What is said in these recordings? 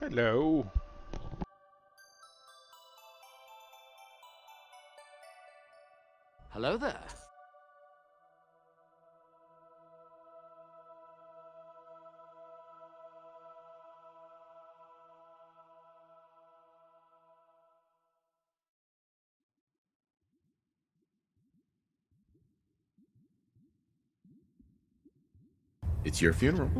Hello. Hello there. It's your funeral.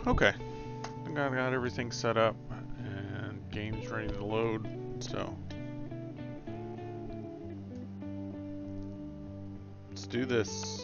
Okay. I think I've got everything set up and game's ready to load, so let's do this.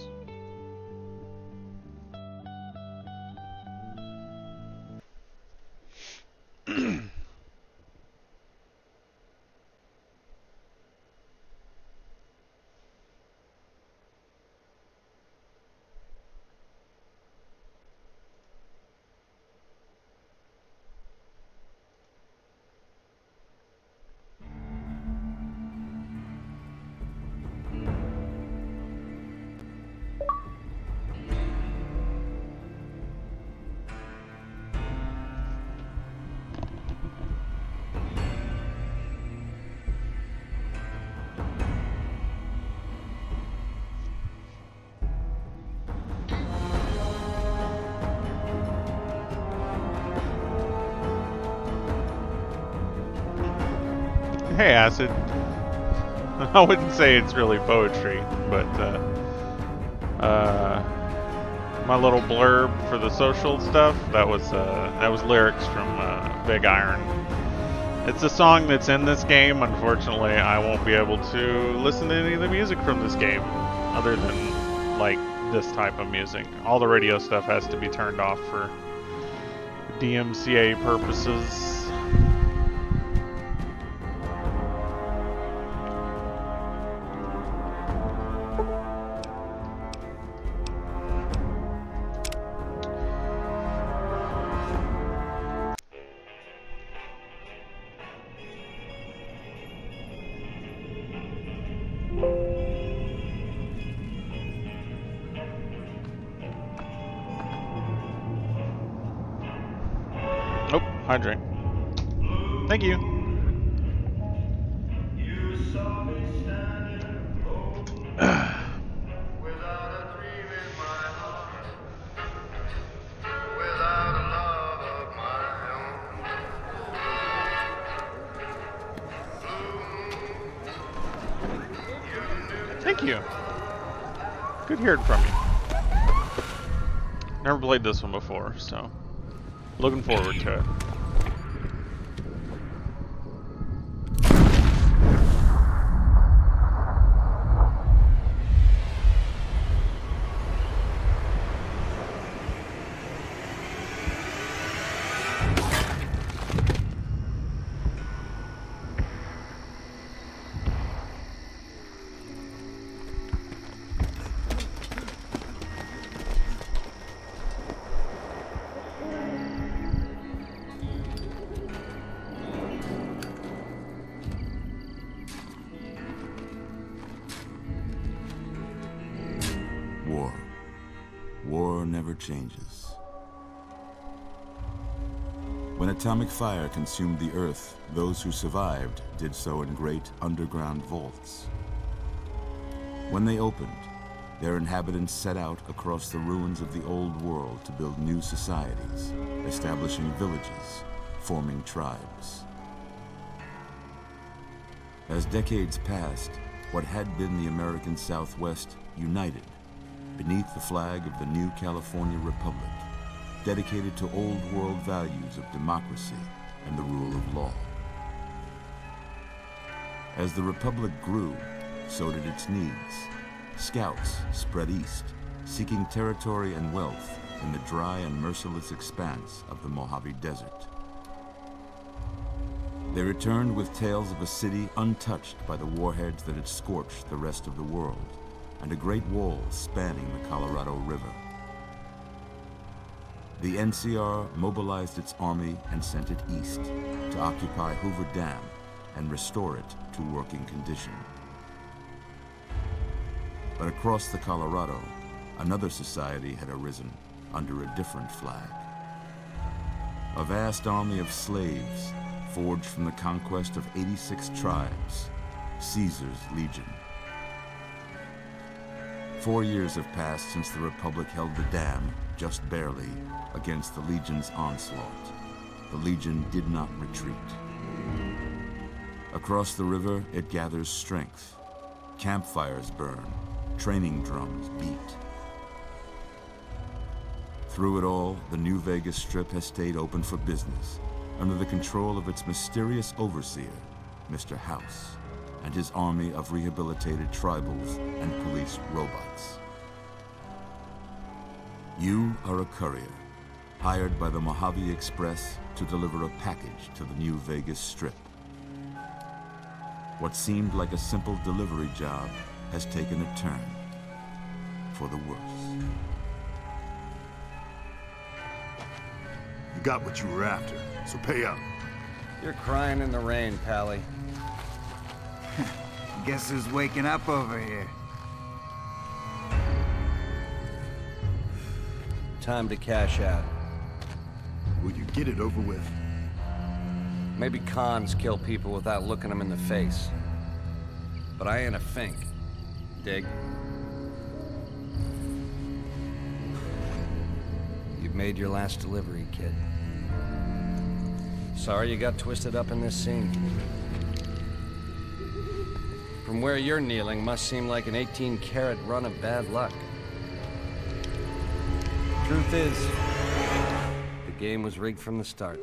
Hey, Acid. I wouldn't say it's really poetry, but my little blurb for the social stuff, that was lyrics from Big Iron. It's a song that's in this game. Unfortunately, I won't be able to listen to any of the music from this game, other than like this type of music. All the radio stuff has to be turned off for DMCA purposes. Hydrate. Thank you. Thank you. Good hearing from you. Never played this one before, so looking forward to it. War. War never changes. When atomic fire consumed the Earth, those who survived did so in great underground vaults. When they opened, their inhabitants set out across the ruins of the old world to build new societies, establishing villages, forming tribes. As decades passed, what had been the American Southwest united beneath the flag of the new California Republic, dedicated to old world values of democracy and the rule of law. As the Republic grew, so did its needs. Scouts spread east, seeking territory and wealth in the dry and merciless expanse of the Mojave Desert. They returned with tales of a city untouched by the warheads that had scorched the rest of the world, and a great wall spanning the Colorado River. The NCR mobilized its army and sent it east to occupy Hoover Dam and restore it to working condition. But across the Colorado, another society had arisen under a different flag. A vast army of slaves forged from the conquest of 86 tribes, Caesar's Legion. 4 years have passed since the Republic held the dam, just barely, against the Legion's onslaught. The Legion did not retreat. Across the river, it gathers strength. Campfires burn, training drums beat. Through it all, the New Vegas Strip has stayed open for business, under the control of its mysterious overseer, Mr. House, and his army of rehabilitated tribals and police robots. You are a courier, hired by the Mojave Express to deliver a package to the New Vegas Strip. What seemed like a simple delivery job has taken a turn for the worse. You got what you were after, so pay up. You're crying in the rain, Pally. Guess who's waking up over here? Time to cash out. Will you get it over with? Maybe cons kill people without looking them in the face. But I ain't a fink. Dig? You've made your last delivery, kid. Sorry you got twisted up in this scene. From where you're kneeling must seem like an 18-carat run of bad luck. Truth is, the game was rigged from the start.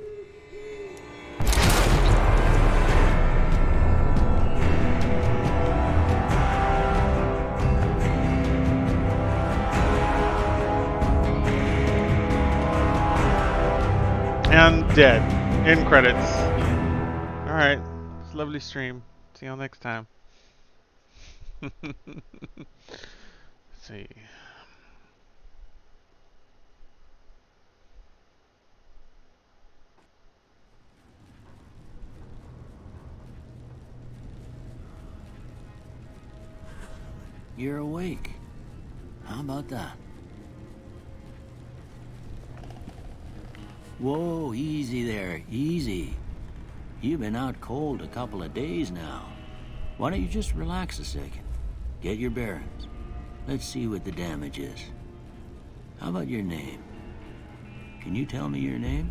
And dead. End credits. Alright. It's a lovely stream. See y'all next time. Let's see. You're awake. How about that? Whoa, easy there, easy. You've been out cold a couple of days now. Why don't you just relax a second? Get your bearings. Let's see what the damage is. How about your name? Can you tell me your name?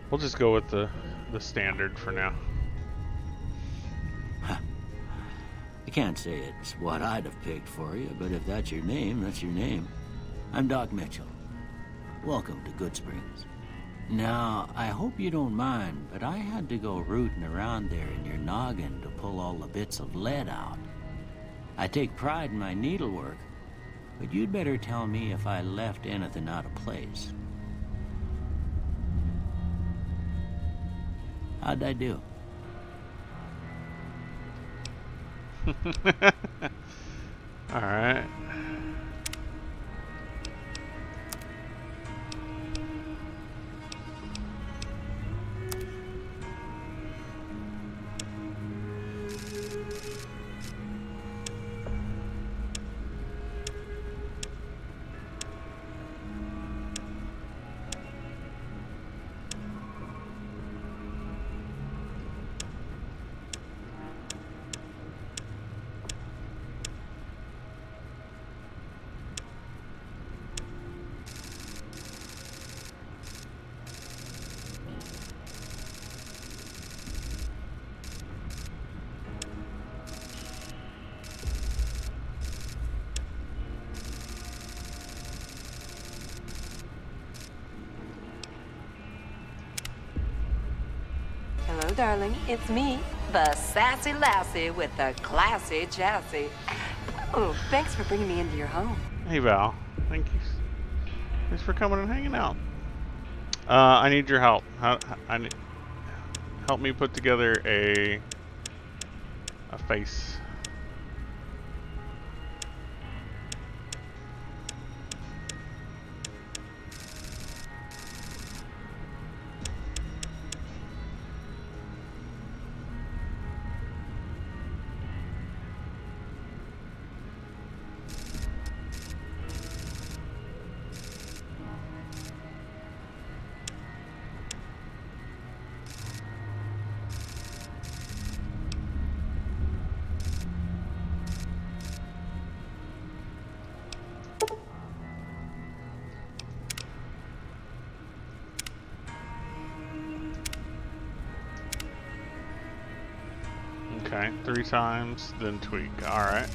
We'll just go with the standard for now. I can't say it's what I'd have picked for you, but if that's your name, that's your name. I'm Doc Mitchell. Welcome to Good Springs. Now, I hope you don't mind, but I had to go rooting around there in your noggin to pull all the bits of lead out. I take pride in my needlework, but you'd better tell me if I left anything out of place. How'd I do? All right. Hello, darling. It's me, the sassy lassie with the classy chassis. Oh, thanks for bringing me into your home. Hey, Val. Thank you. Thanks for coming and hanging out. I need your help. Help me put together a face. Okay, 3 times, then tweak. Alright.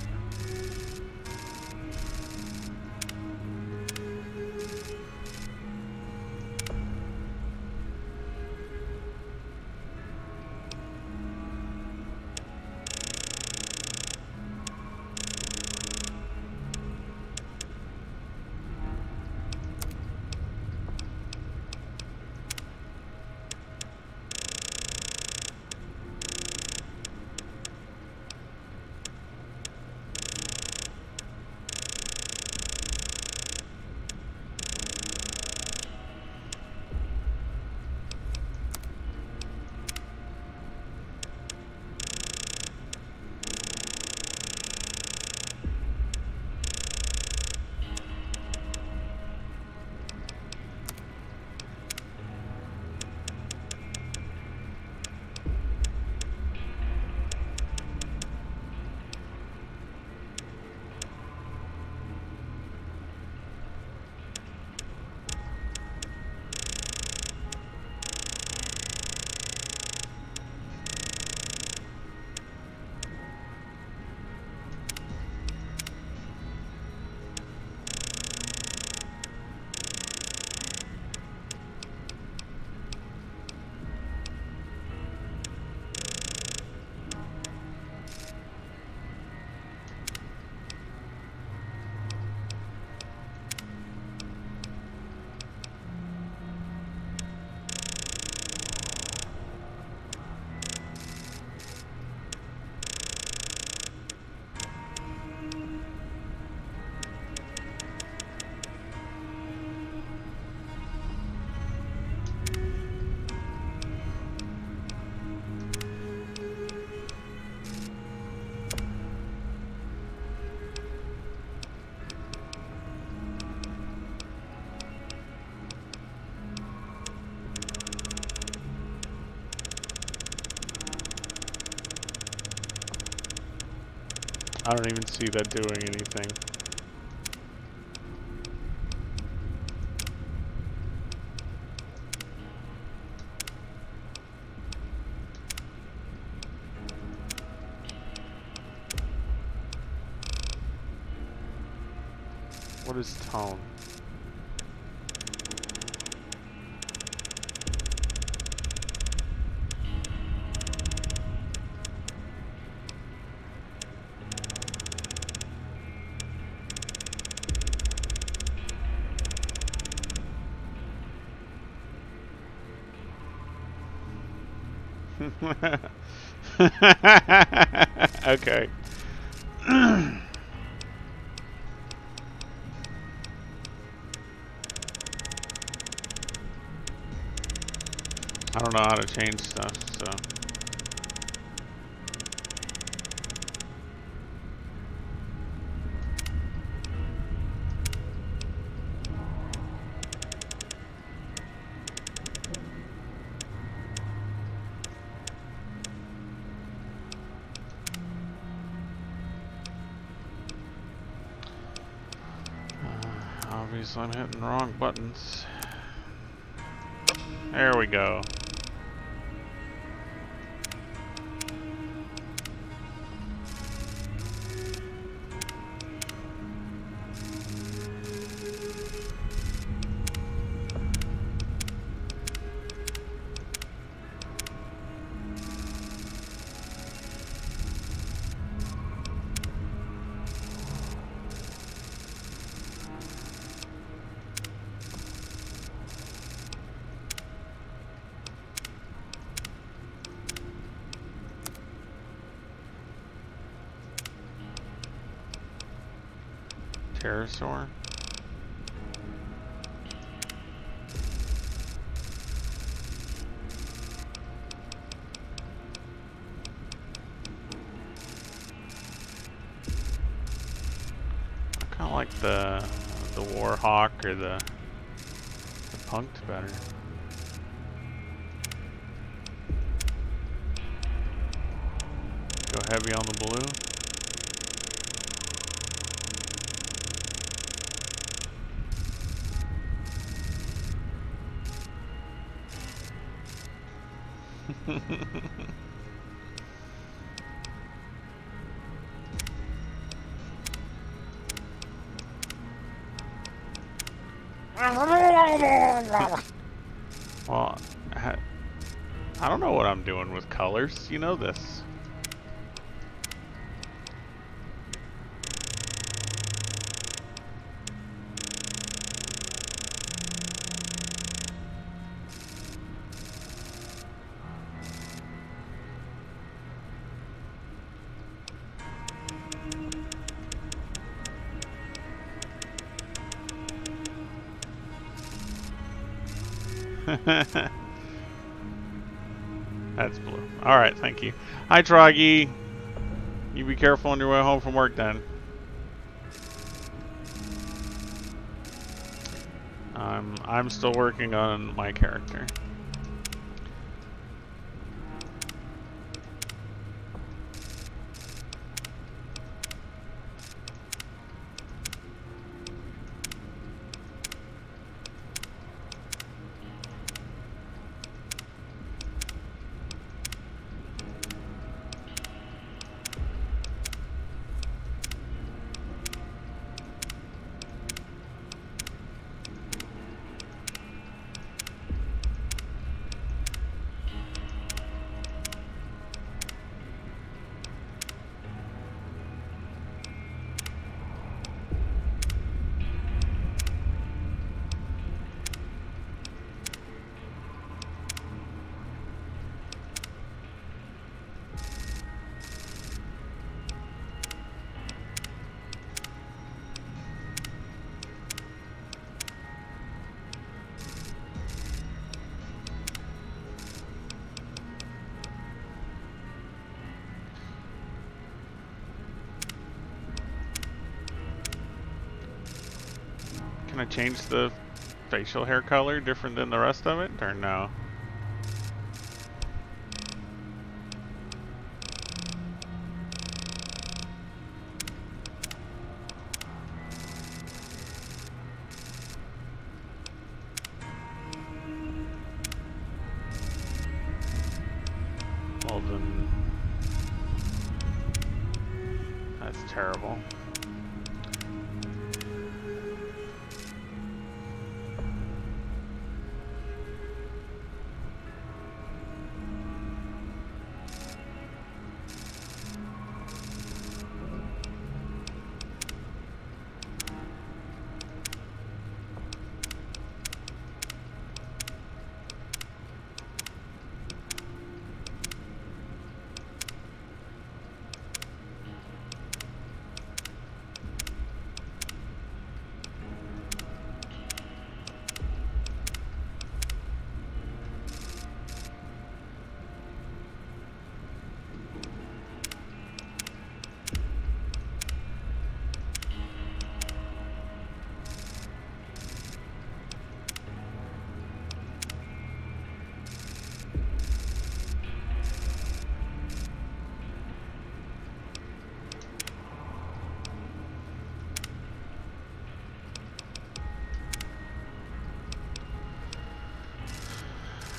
I don't even see that doing anything. What is tone? Okay. I don't know how to change stuff, so. Obviously I'm hitting the wrong buttons. There we go. Pterosaur? I kind of like the Warhawk or the Punked better. Go heavy on the blue. Well, I don't know what I'm doing with colors. You know this. That's blue. Alright, thank you. Hi, Troggy. You be careful on your way home from work then. I'm still working on my character. Can I change the facial hair color different than the rest of it, or no? well, then that's terrible.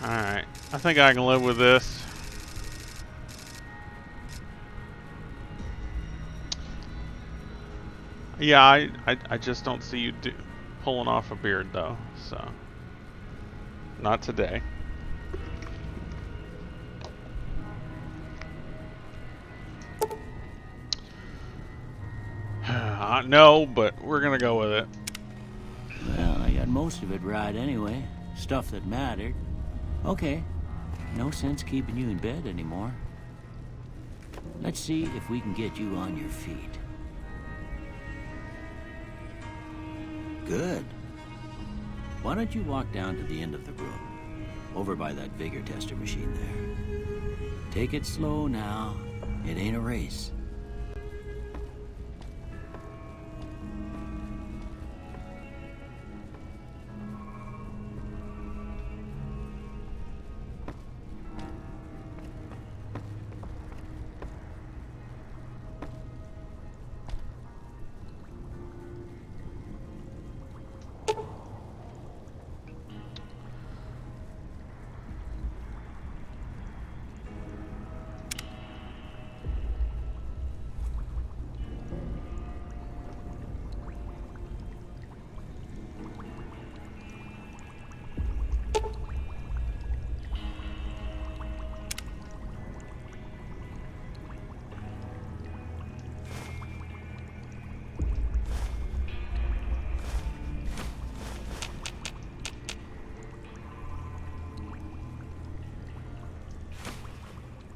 Alright, I think I can live with this. Yeah, I just don't see you pulling off a beard though, so. Not today. No, but we're gonna go with it. Well, I got most of it right anyway. Stuff that mattered. Okay. No sense keeping you in bed anymore. Let's see if we can get you on your feet. Good. Why don't you walk down to the end of the room? Over by that vigor tester machine there. Take it slow now. It ain't a race.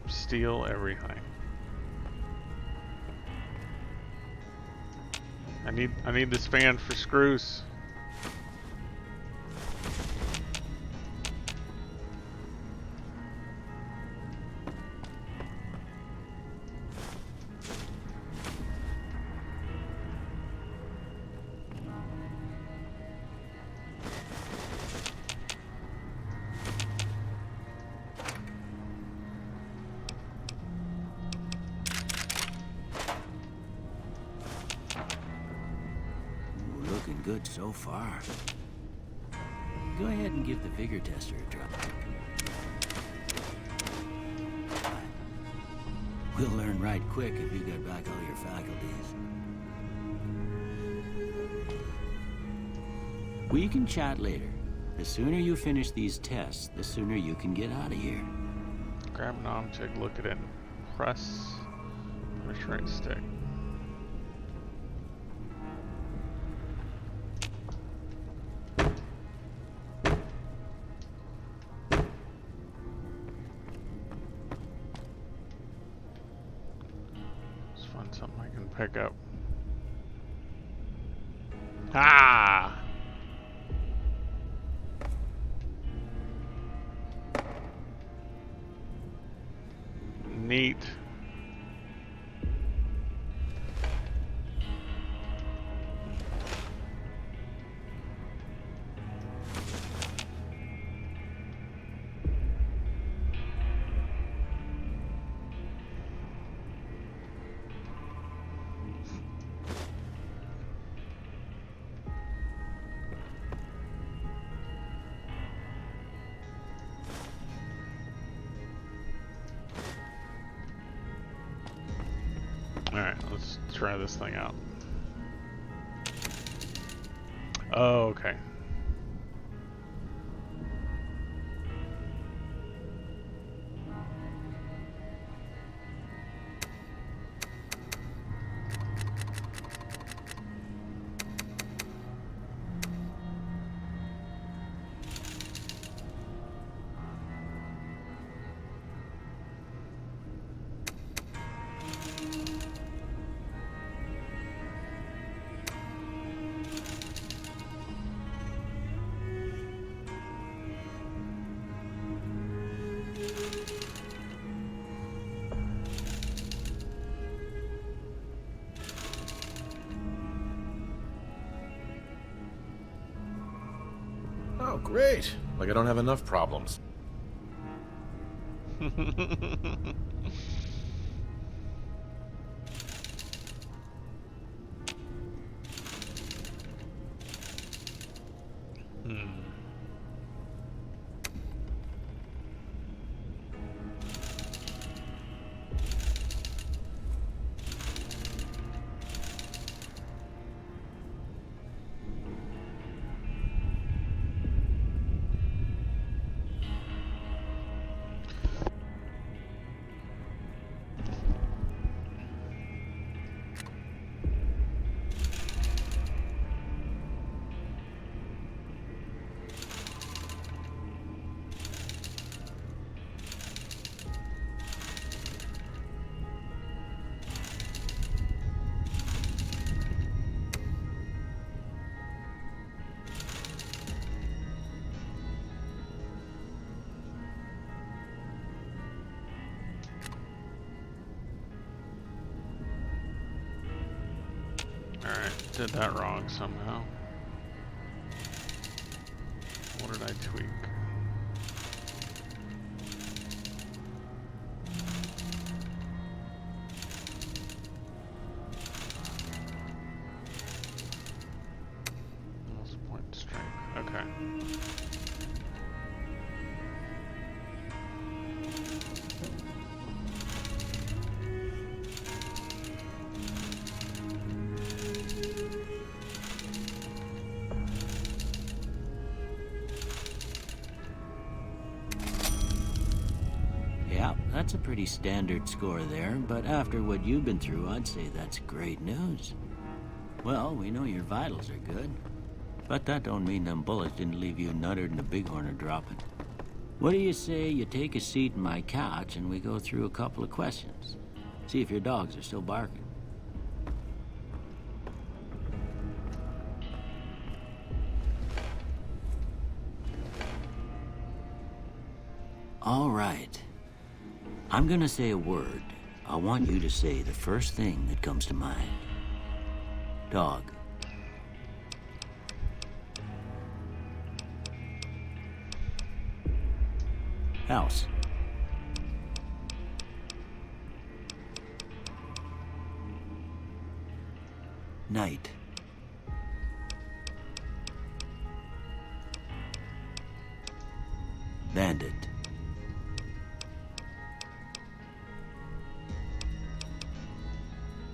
Steal everything. I need this fan for screws. Looking good so far. Go ahead and give the vigor tester a try. We'll learn right quick if you get back all your faculties. We can chat later. The sooner you finish these tests, the sooner you can get out of here. Grab an object, look at it, and press push right stick. Let's find something I can pick up. Ah! Neat. try this thing out. Oh, okay. Oh, great. Like I don't have enough problems. Alright, did that wrong somehow. What did I tweak? Almost point strength. Okay. Yeah, that's a pretty standard score there, but after what you've been through, I'd say that's great news. Well, we know your vitals are good, but that don't mean them bullets didn't leave you nuttered and the bighorn are dropping. What do you say you take a seat in my couch and we go through a couple of questions? See if your dogs are still barking. All right. I'm gonna say a word. I want you to say the first thing that comes to mind. Dog. House. Night. Bandit.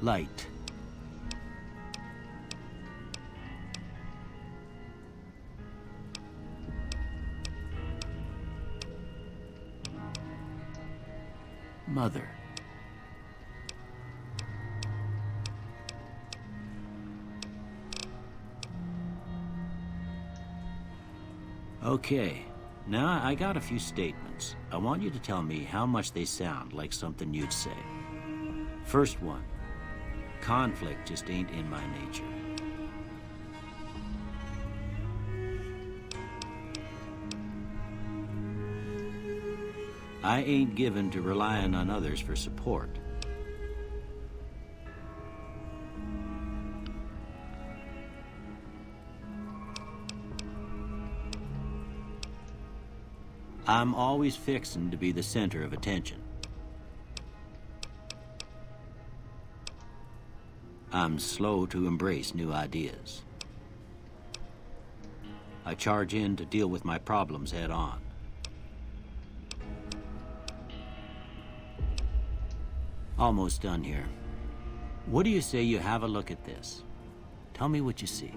Light. Mother. Okay, now I got a few statements. I want you to tell me how much they sound like something you'd say. First one. Conflict just ain't in my nature. I ain't given to relying on others for support. I'm always fixin' to be the center of attention. I'm slow to embrace new ideas. I charge in to deal with my problems head on. Almost done here. What do you say you have a look at this? Tell me what you see.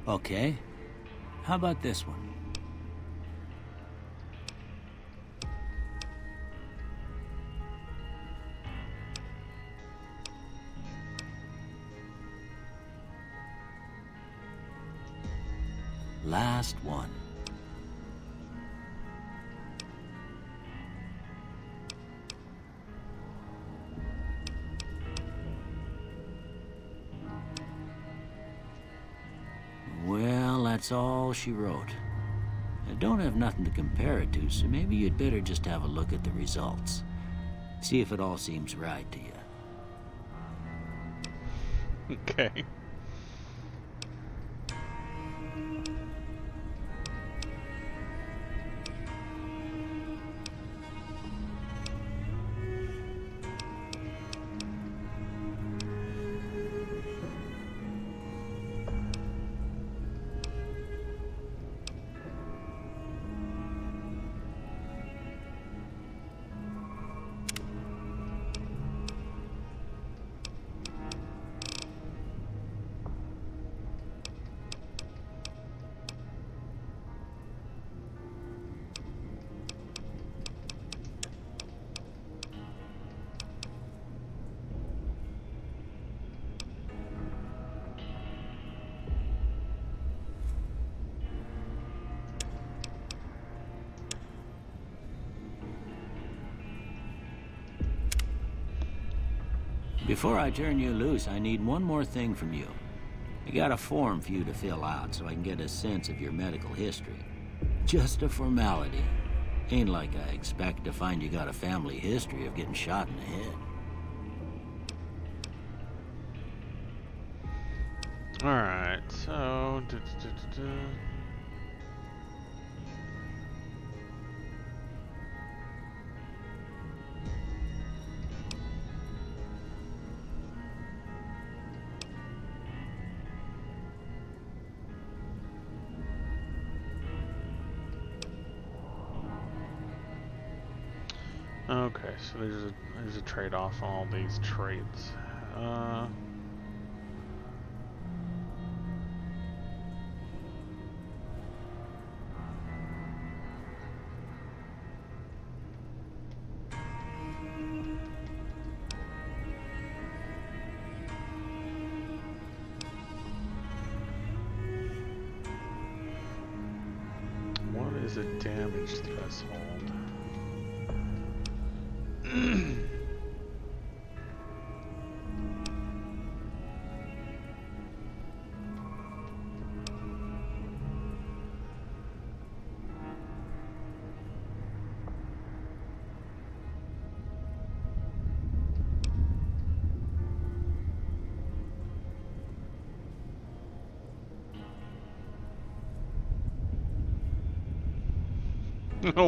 Okay. How about this one? Last one. Well, that's all she wrote. I don't have nothing to compare it to, so maybe you'd better just have a look at the results. See if it all seems right to you. Okay. Before I turn you loose, I need one more thing from you. I got a form for you to fill out so I can get a sense of your medical history. Just a formality. Ain't like I expect to find you got a family history of getting shot in the head. Alright, so... Okay, so there's a trade-off on all these traits. What is a damage threshold?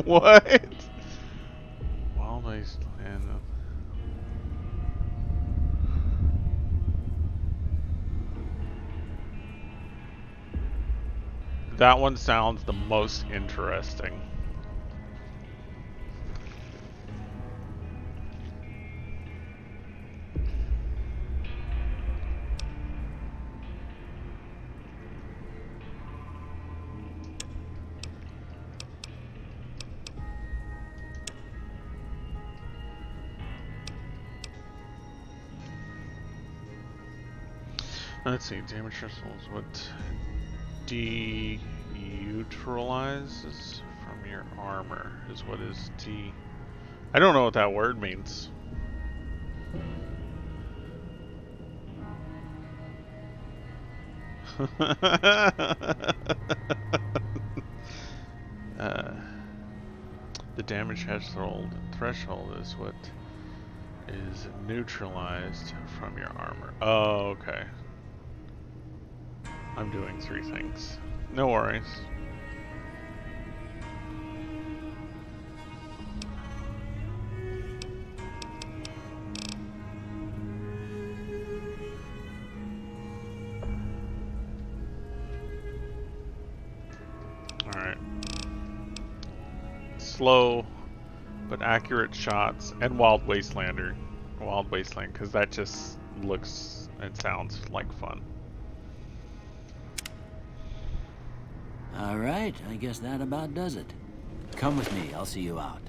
What? Well, these and that one sounds the most interesting. Let's see, damage thresholds. What neutralizes from your armor is what is D. I don't know what that word means. The damage threshold is what is neutralized from your armor. Oh, okay. I'm doing 3 things. No worries. slow but accurate shots, and Wild Wasteland, because that just looks and sounds like fun. All right, I guess that about does it. Come with me, I'll see you out.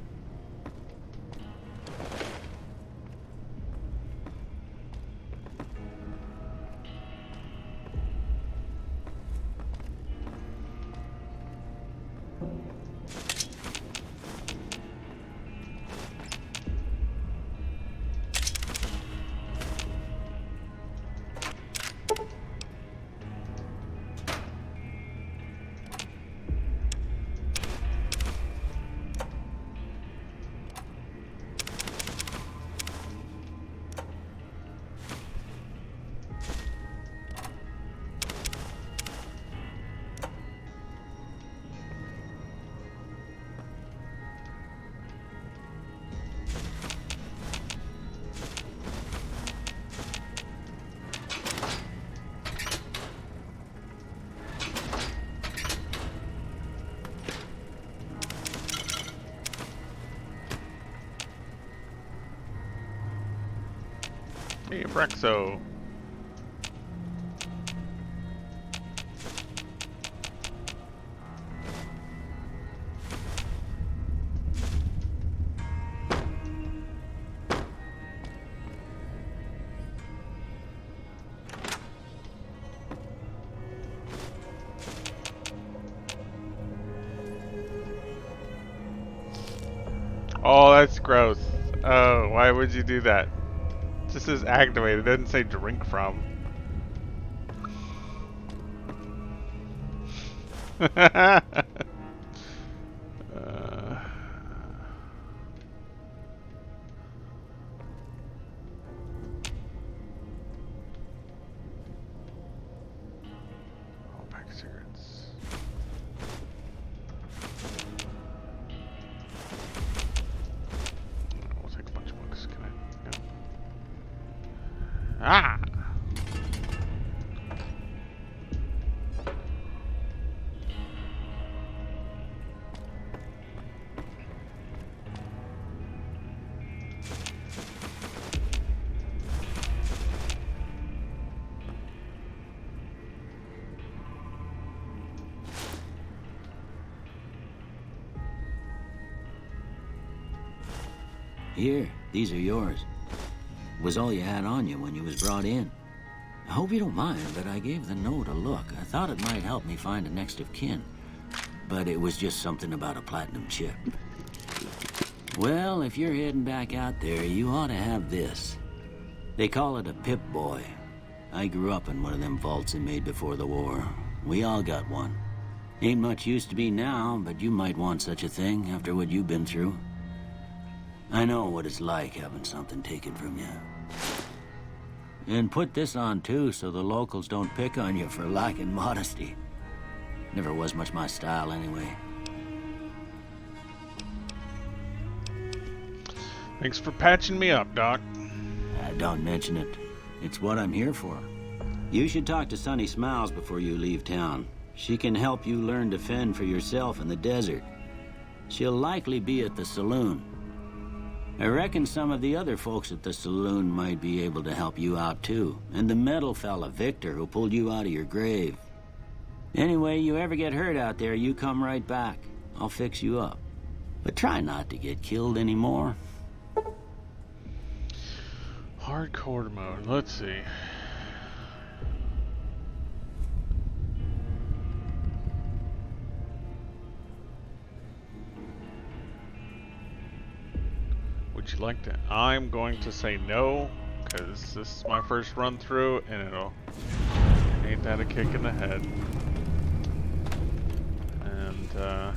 Hey, Brexo. Oh, that's gross. Oh, why would you do that? It just says activate. It doesn't say drink from. Oh, pack of cigarettes. We'll take a bunch of books. Can I? No. Ah! Here, these are yours. Was all you had on you when you was brought in. I hope you don't mind, but I gave the note a look. I thought it might help me find a next of kin. But it was just something about a platinum chip. Well, if you're heading back out there, you ought to have this. They call it a Pip-Boy. I grew up in one of them vaults they made before the war. We all got one. Ain't much use to be now, but you might want such a thing after what you've been through. I know what it's like having something taken from you. And put this on too, so the locals don't pick on you for lacking modesty. Never was much my style anyway. Thanks for patching me up, Doc. Don't mention it. It's what I'm here for. You should talk to Sunny Smiles before you leave town. She can help you learn to fend for yourself in the desert. She'll likely be at the saloon. I reckon some of the other folks at the saloon might be able to help you out too. And the metal fella, Victor, who pulled you out of your grave. Anyway, you ever get hurt out there, you come right back. I'll fix you up. But try not to get killed anymore. Hardcore mode. Let's see. Would you like to? I'm going to say no, because this is my first run through, and ain't that a kick in the head. And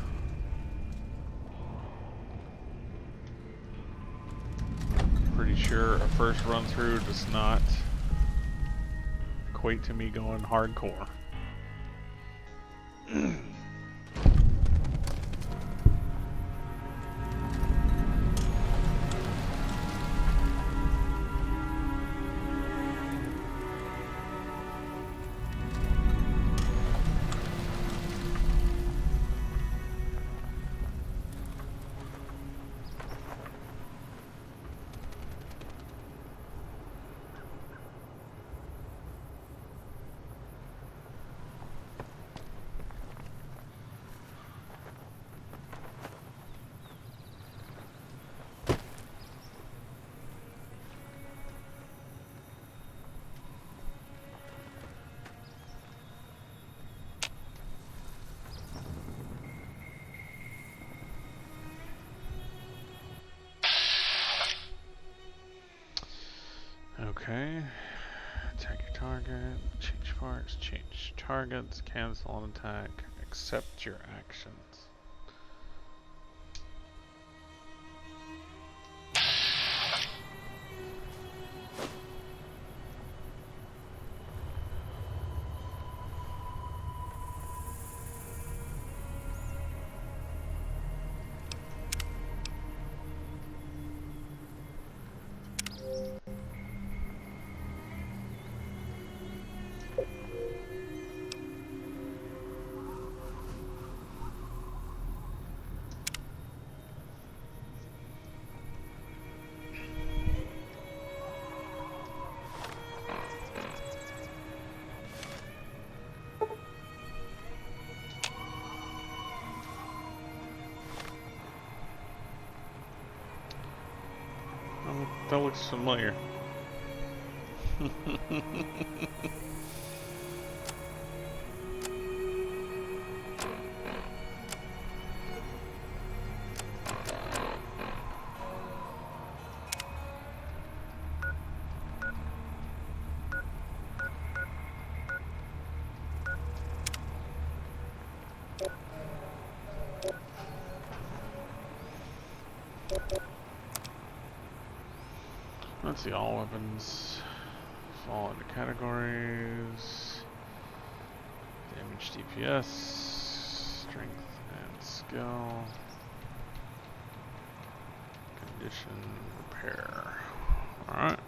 pretty sure a first run through does not equate to me going hardcore. Okay. Attack your target. Change parts. Change targets. Cancel an attack. Accept your actions. That looks familiar. Let's see, all weapons fall into categories. Damage, DPS, strength and skill, condition, repair. Alright.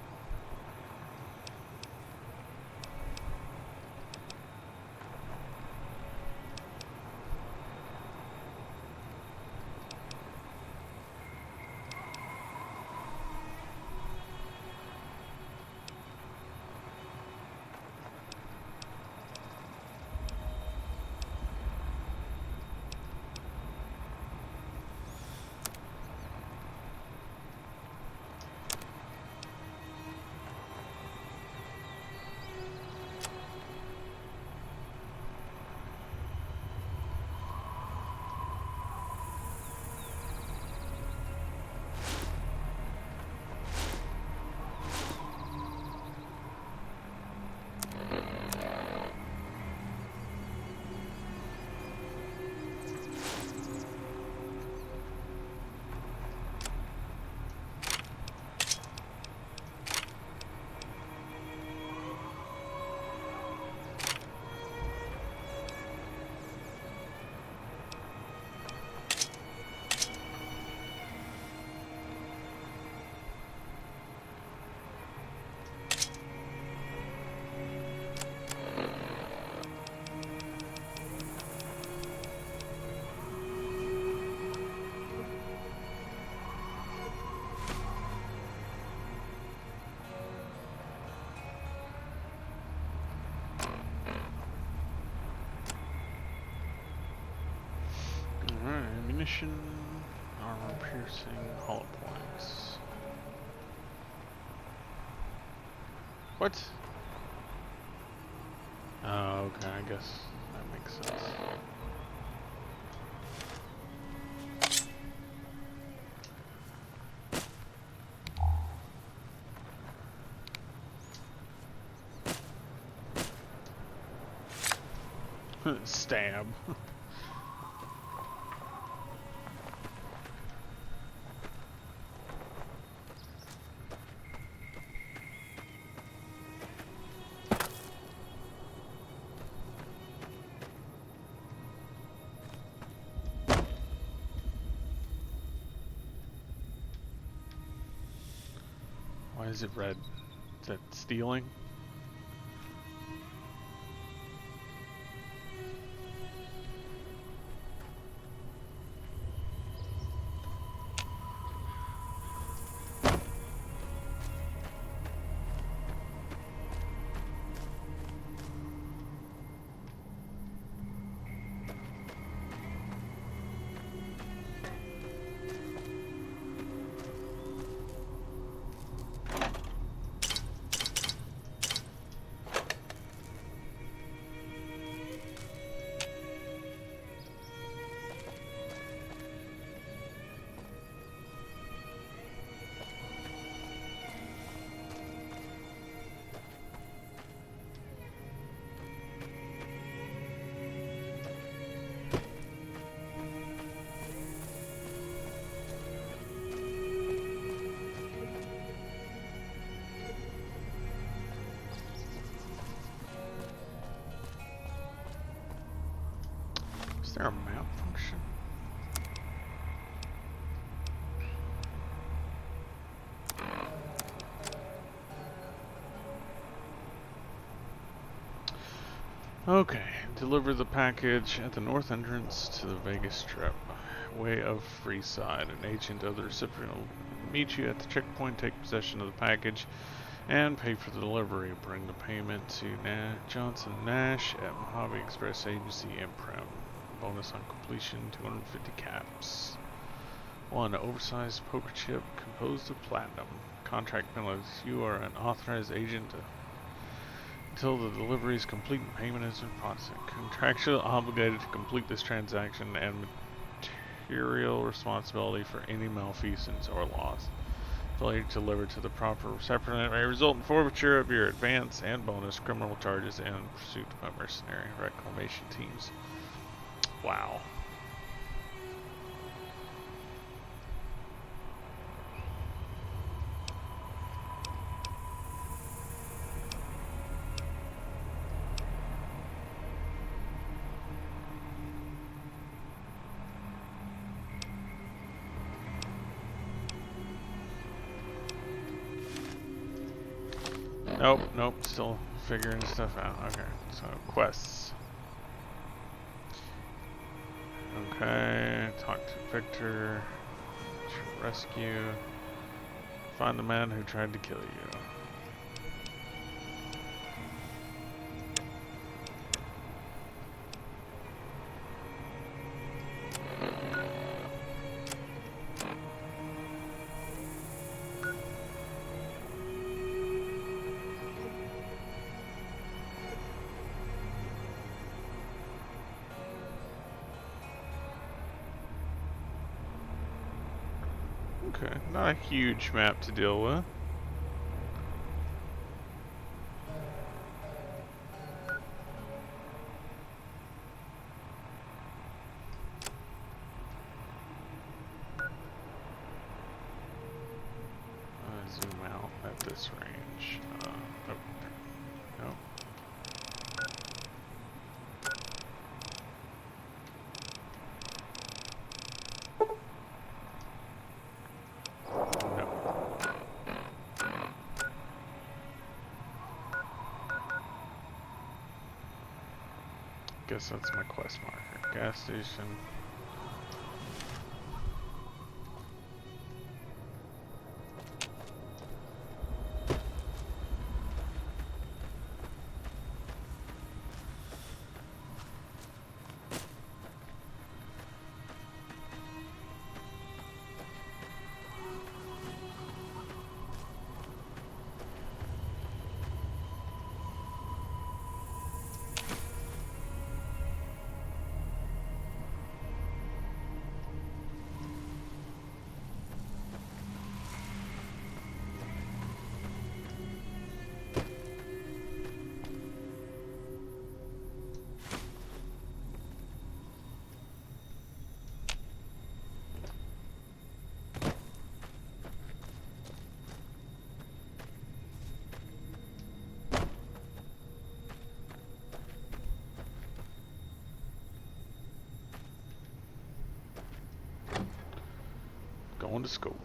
Alright, ammunition, armor piercing, hollow points. What? Oh, okay, I guess that makes sense. Stab. Why is it red? Is that stealing? there a map function? Okay, deliver the package at the north entrance to the Vegas Strip. Way of Freeside. An agent of the recipient will meet you at the checkpoint, take possession of the package, and pay for the delivery. Bring the payment to Johnson Nash at Mojave Express Agency Imprem. Bonus on completion, 250 caps. 1. Oversized poker chip composed of platinum. Contract penalties. You are an authorized agent until the delivery is complete and payment is in process. Contractually obligated to complete this transaction and material responsibility for any malfeasance or loss. Failure to deliver to the proper recipient may result in forfeiture of your advance and bonus, criminal charges, and pursuit by mercenary reclamation teams. Wow. Nope, still figuring stuff out. Okay, so quests. Okay, talk to Victor. Rescue. Find the man who tried to kill you. Okay, not a huge map to deal with. Zoom out at this range. Nope. Nope. Guess that's my quest marker. Gas station. Going to school.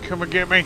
Come and get me.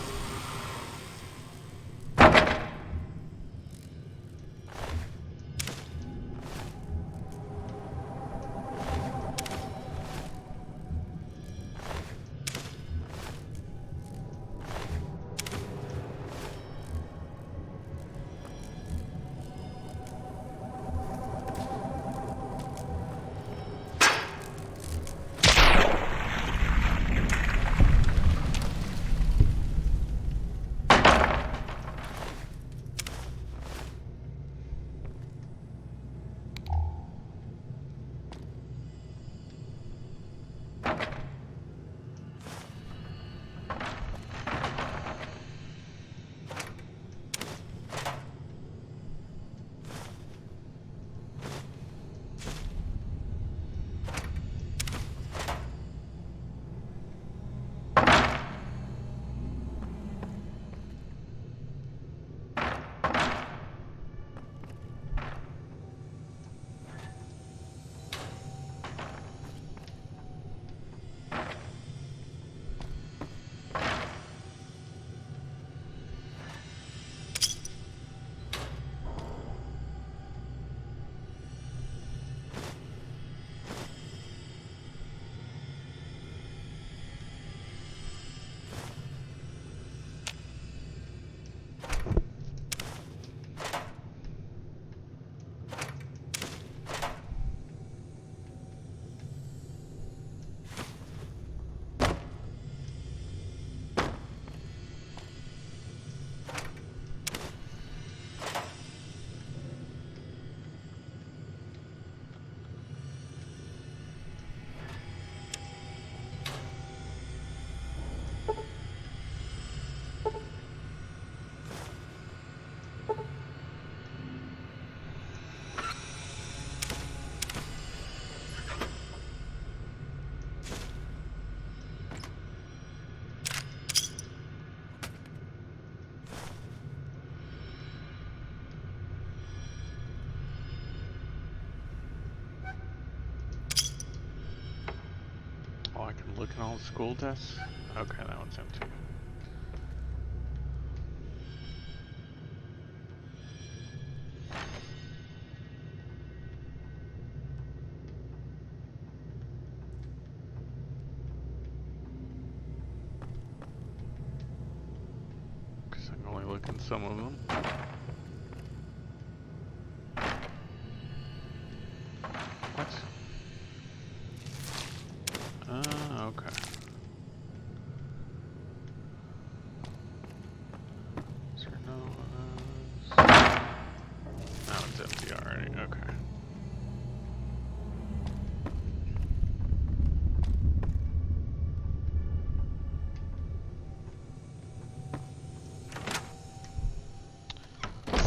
Look at all the school desks. Okay, that one's empty. Because I can only look in some of them. What? Okay. Is there no now it's empty already. Okay.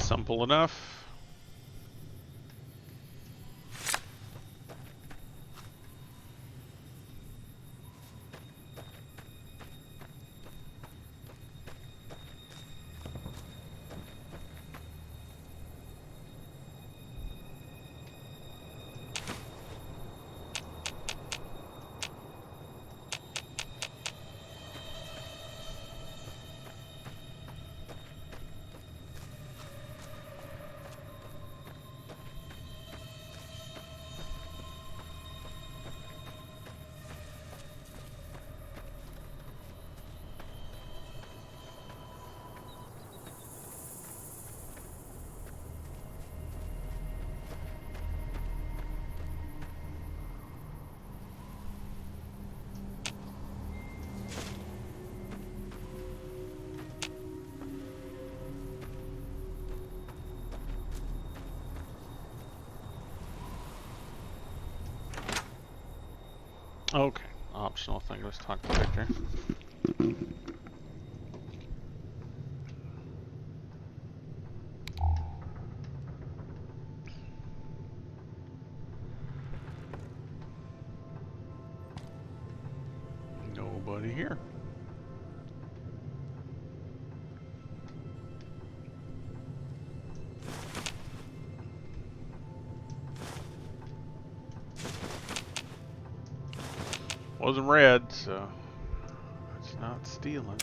Simple enough. Okay, optional thing. Let's talk to Victor. Nobody here. Wasn't red, so it's not stealing.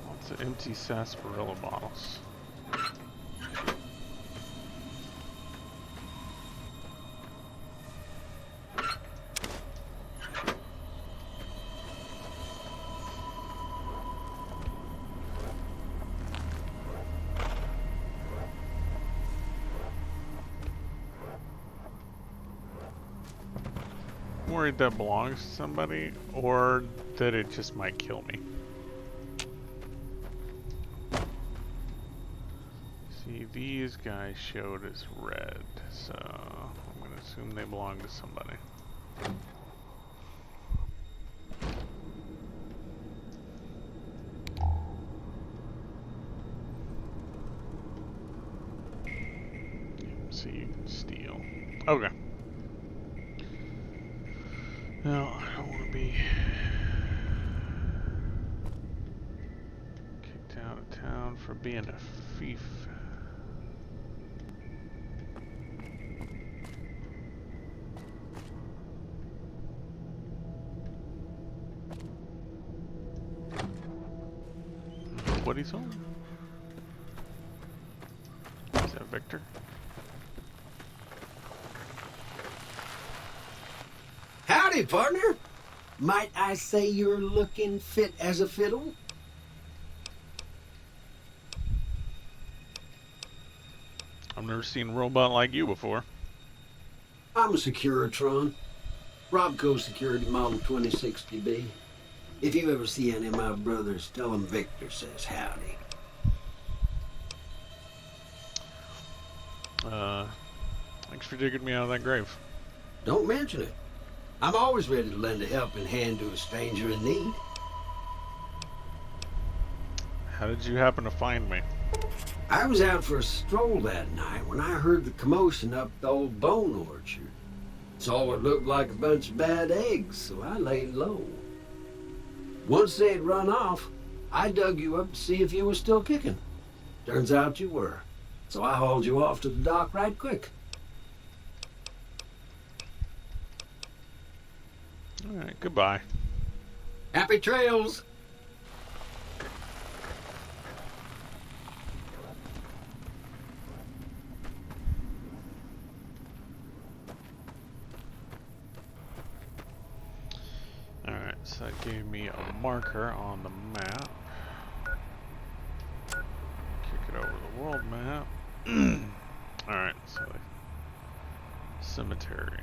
Lots of empty sarsaparilla bottles. Worried that belongs to somebody, or that it just might kill me. See, these guys showed as red, so I'm gonna assume they belong to somebody. So you can steal. Okay. No, I don't want to be kicked out of town for being a thief. Nobody's home. Is that Victor? Howdy, partner. Might I say you're looking fit as a fiddle? I've never seen a robot like you before. I'm a Securitron. Robco Security Model 2060B. If you ever see any of my brothers, tell them Victor says howdy. Thanks for digging me out of that grave. Don't mention it. I'm always ready to lend a helping hand to a stranger in need. How did you happen to find me? I was out for a stroll that night when I heard the commotion up the old bone orchard. Saw what looked like a bunch of bad eggs, so I laid low. Once they'd run off, I dug you up to see if you were still kicking. Turns out you were, so I hauled you off to the dock right quick. Alright, goodbye. Happy trails! Alright, so that gave me a marker on the map. Kick it over the world map. Alright, so cemetery.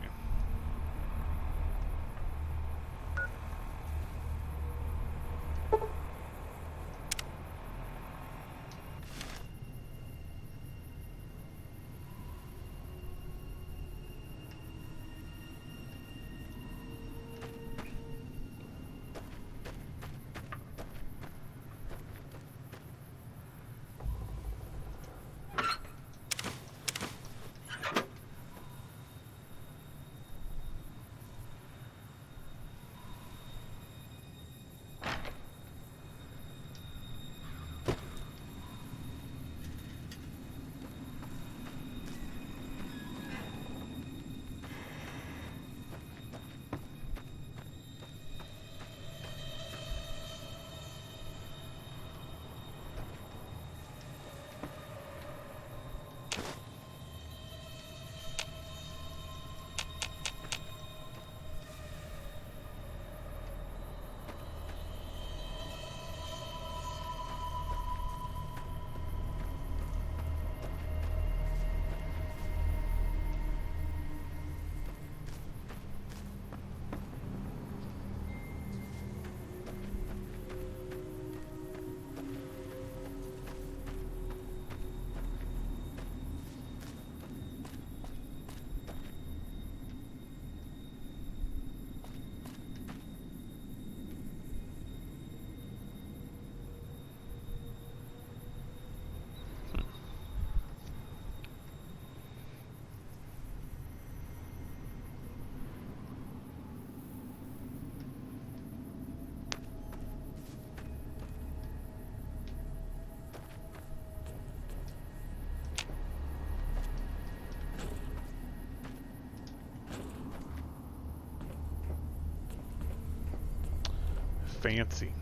Fancy.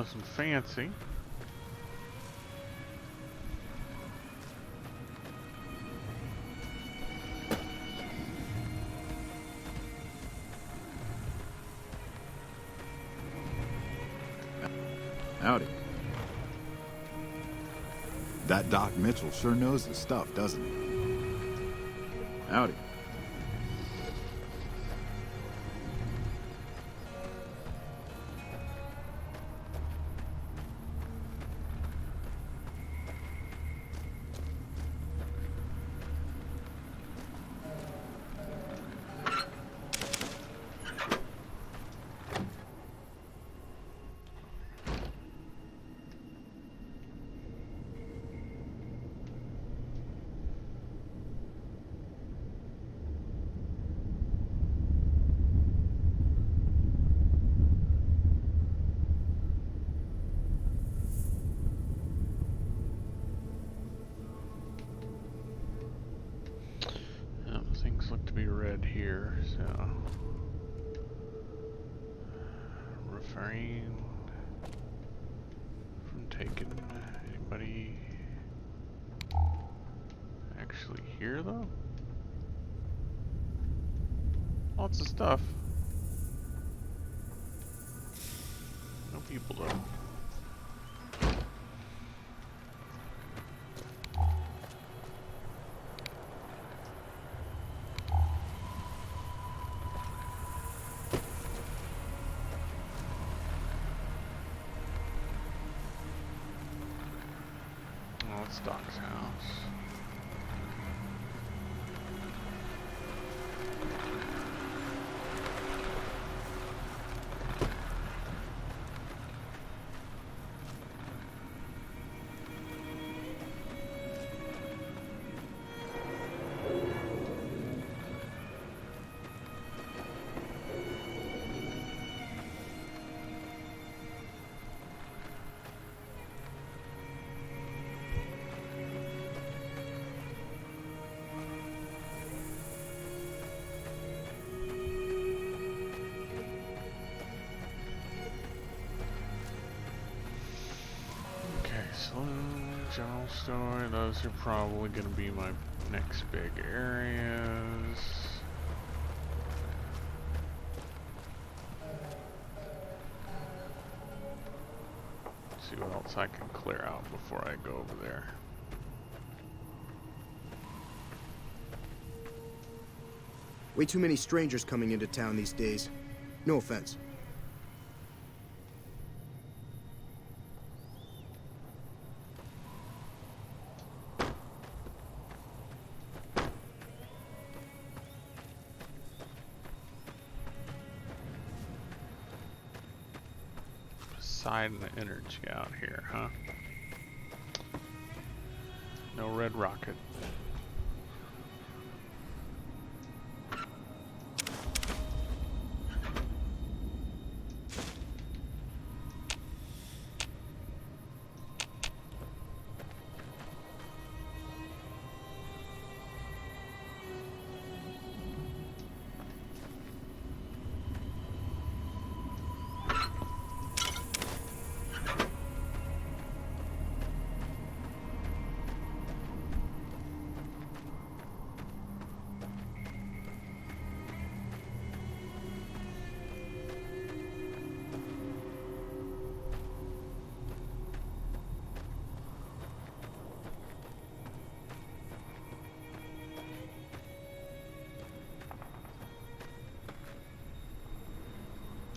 Nothing fancy. Howdy. That Doc Mitchell sure knows his stuff, doesn't he? Howdy. Things look to be red here, so refrain from taking anybody actually here though. Lots of stuff. No people though. Oh, it's Doc's house. Saloon, general store, those are probably going to be my next big areas. Let's see what else I can clear out before I go over there. Way too many strangers coming into town these days. No offense. Poseidon energy out here, huh? No red rocket.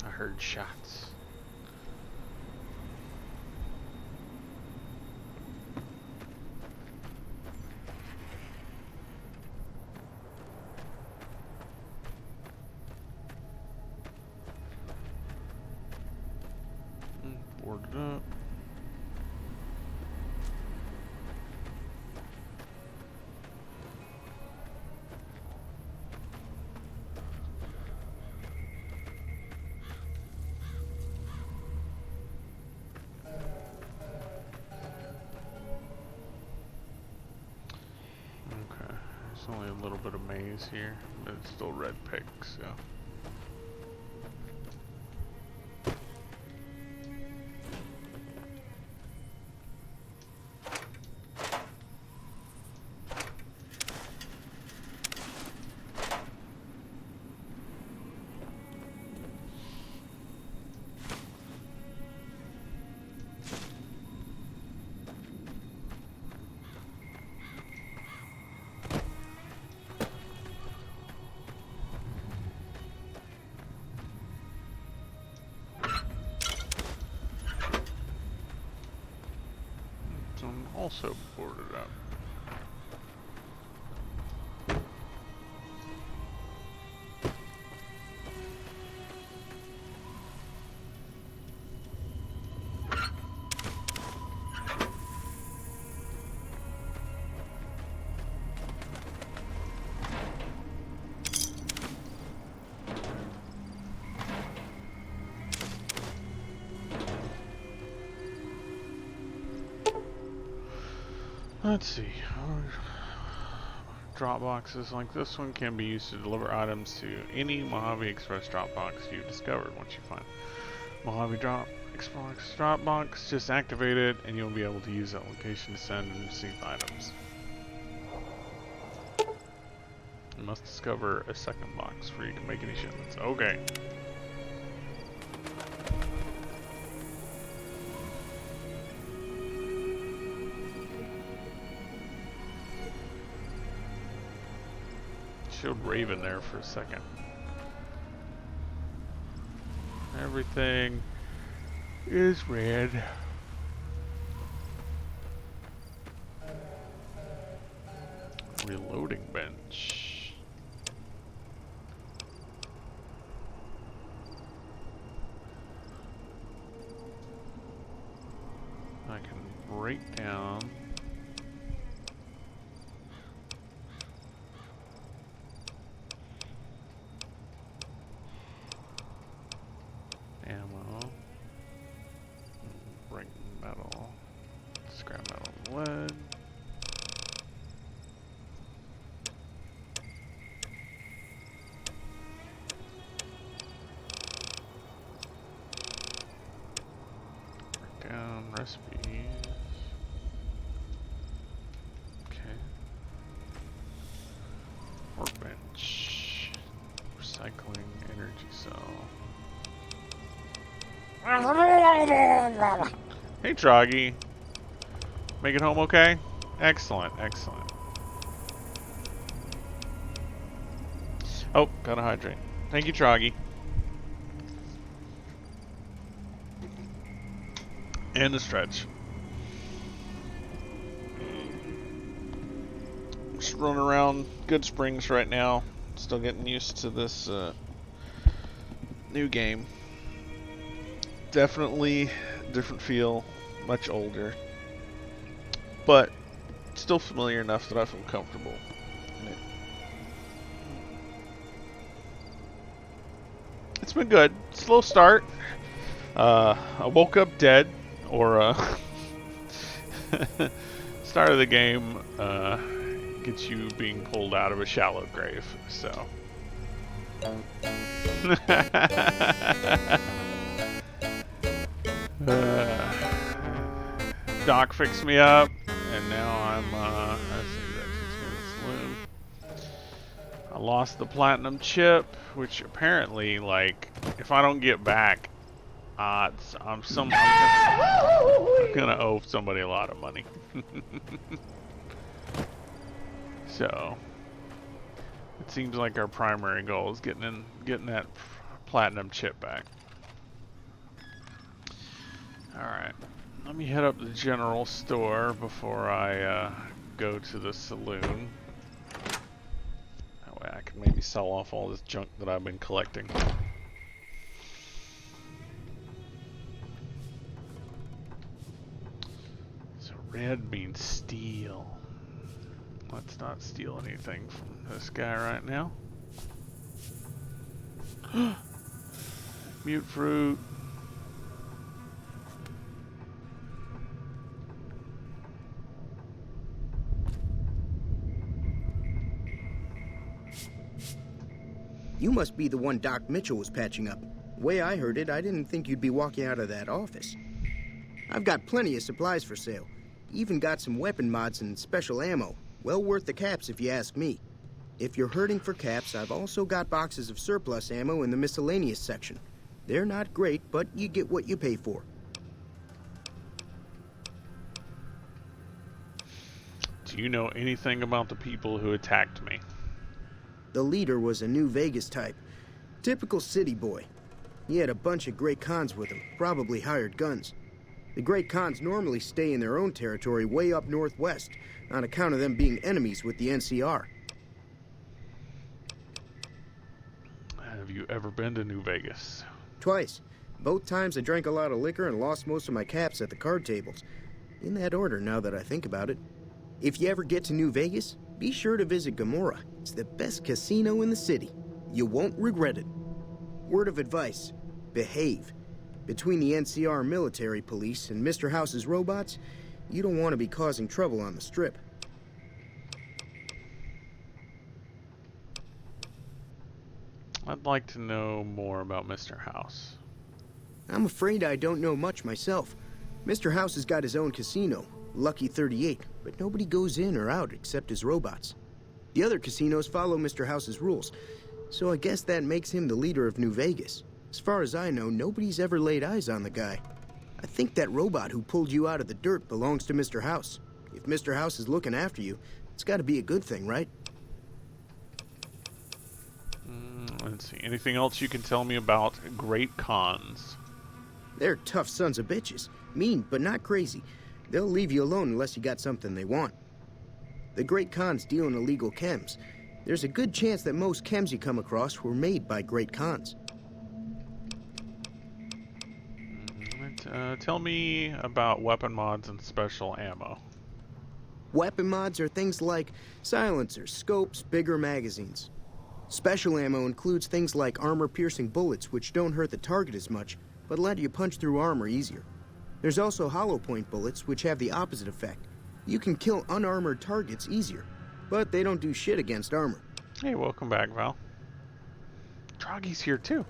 I heard shots. Boarded up. There's only a little bit of maze here, but it's still red pick, so. zone also boarded up. Let's see. Drop boxes like this one can be used to deliver items to any Mojave Express drop box you discovered. Once you find Mojave Express drop box, just activate it and you'll be able to use that location to send and receive items. You must discover a second box for you to make any shipments. Okay. Showed Raven there for a second. Everything is red. Reloading bench. I can break down. Ammo. Break metal. Scrap metal, lead. Break down recipes. Okay. Workbench. Recycling energy cell. Hey, Troggy. Make it home okay? Excellent, excellent. Oh, gotta hydrate. Thank you, Troggy. And a stretch. Just running around Good Springs right now. Still getting used to this new game. Definitely different feel, much older, but still familiar enough that I feel comfortable in it. It's been good. Slow start. I woke up dead, or start of the game gets you being pulled out of a shallow grave, so. Doc fixed me up, and now I'm, let's see, that fixed me in the saloon. I lost the platinum chip, which apparently, like, if I don't get back, I'm gonna owe somebody a lot of money. So, it seems like our primary goal is getting that platinum chip back. Alright, let me head up to the general store before I go to the saloon. That way I can maybe sell off all this junk that I've been collecting. So red means steal. Let's not steal anything from this guy right now. Mute fruit. You must be the one Doc Mitchell was patching up. The way I heard it, I didn't think you'd be walking out of that office. I've got plenty of supplies for sale. Even got some weapon mods and special ammo. Well worth the caps if you ask me. If you're hurting for caps, I've also got boxes of surplus ammo in the miscellaneous section. They're not great, but you get what you pay for. Do you know anything about the people who attacked me? The leader was a New Vegas type. Typical city boy. He had a bunch of great cons with him, probably hired guns. The Great Khans normally stay in their own territory way up northwest, on account of them being enemies with the NCR. Have you ever been to New Vegas? Twice. Both times I drank a lot of liquor and lost most of my caps at the card tables. In that order, now that I think about it. If you ever get to New Vegas, be sure to visit Gomorrah. It's the best casino in the city. You won't regret it. Word of advice, behave. Between the NCR military police and Mr. House's robots, you don't want to be causing trouble on the Strip. I'd like to know more about Mr. House. I'm afraid I don't know much myself. Mr. House has got his own casino, Lucky 38, but nobody goes in or out except his robots. The other casinos follow Mr. House's rules, so I guess that makes him the leader of New Vegas. As far as I know, nobody's ever laid eyes on the guy. I think that robot who pulled you out of the dirt belongs to Mr. House. If Mr. House is looking after you, it's got to be a good thing, right? Let's see. Anything else you can tell me about Great Khans? They're tough sons of bitches. Mean, but not crazy. They'll leave you alone unless you got something they want. The Great Khans deal in illegal chems. There's a good chance that most chems you come across were made by Great Khans. Tell me about weapon mods and special ammo. Weapon mods are things like silencers, scopes, bigger magazines. Special ammo includes things like armor-piercing bullets, which don't hurt the target as much, but let you punch through armor easier. There's also hollow point bullets, which have the opposite effect. You can kill unarmored targets easier, but they don't do shit against armor. Hey, welcome back, Val. Troggy's here too.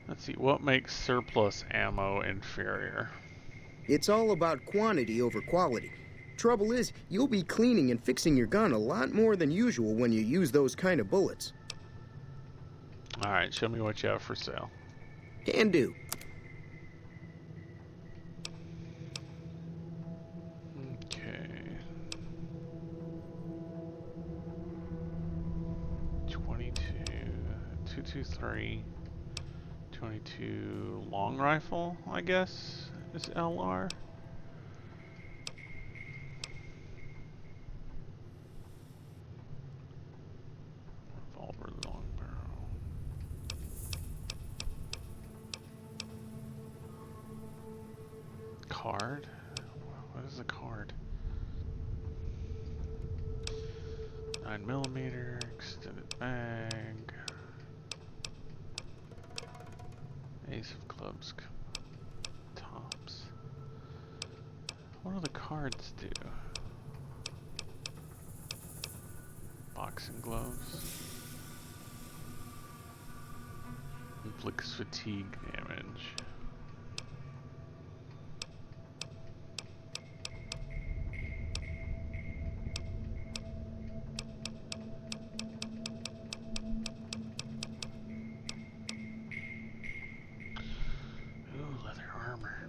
Let's see, what makes surplus ammo inferior? It's all about quantity over quality. Trouble is, you'll be cleaning and fixing your gun a lot more than usual when you use those kind of bullets. Alright, show me what you have for sale. Can do. Okay. 22, 223, 22 long rifle, I guess, is LR. Revolver long barrel. Card? What is a card? 9mm, extended mag. Ace of clubs. Tops. What do the cards do? Boxing gloves. Inflicts fatigue damage. Ooh, leather armor.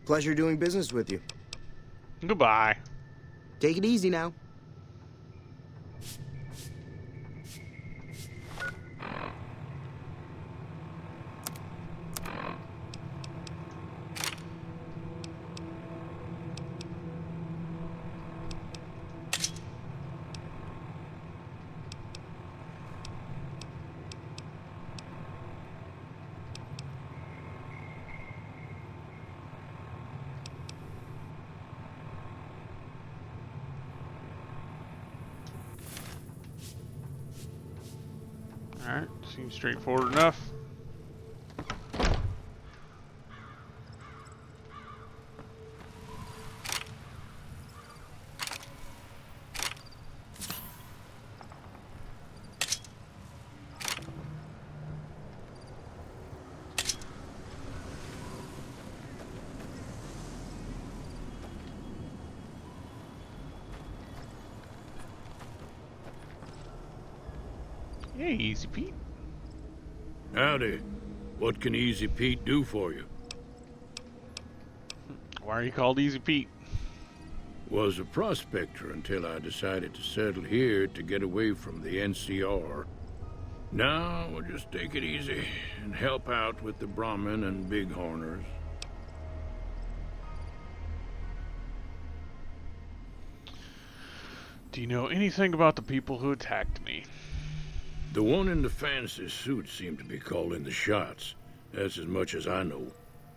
Pleasure doing business with you. Goodbye. Take it easy now. Alright, seems straightforward enough. Hey, Easy Pete. Howdy. What can Easy Pete do for you? Why are you called Easy Pete? Was a prospector until I decided to settle here to get away from the NCR. Now we'll just take it easy and help out with the Brahmin and Bighorners. Do you know anything about the people who attacked me? The one in the fancy suit seemed to be calling the shots. That's as much as I know.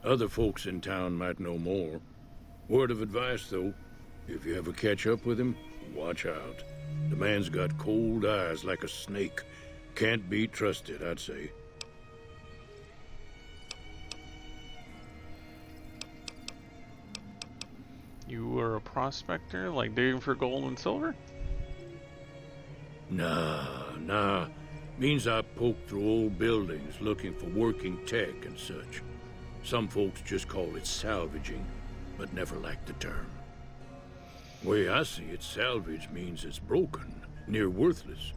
Other folks in town might know more. Word of advice, though, if you ever catch up with him, watch out. The man's got cold eyes like a snake. Can't be trusted, I'd say. You were a prospector, like digging for gold and silver? Nah. Means I poke through old buildings looking for working tech and such. Some folks just call it salvaging, but never liked the term. Way I see it, salvage means it's broken, near worthless.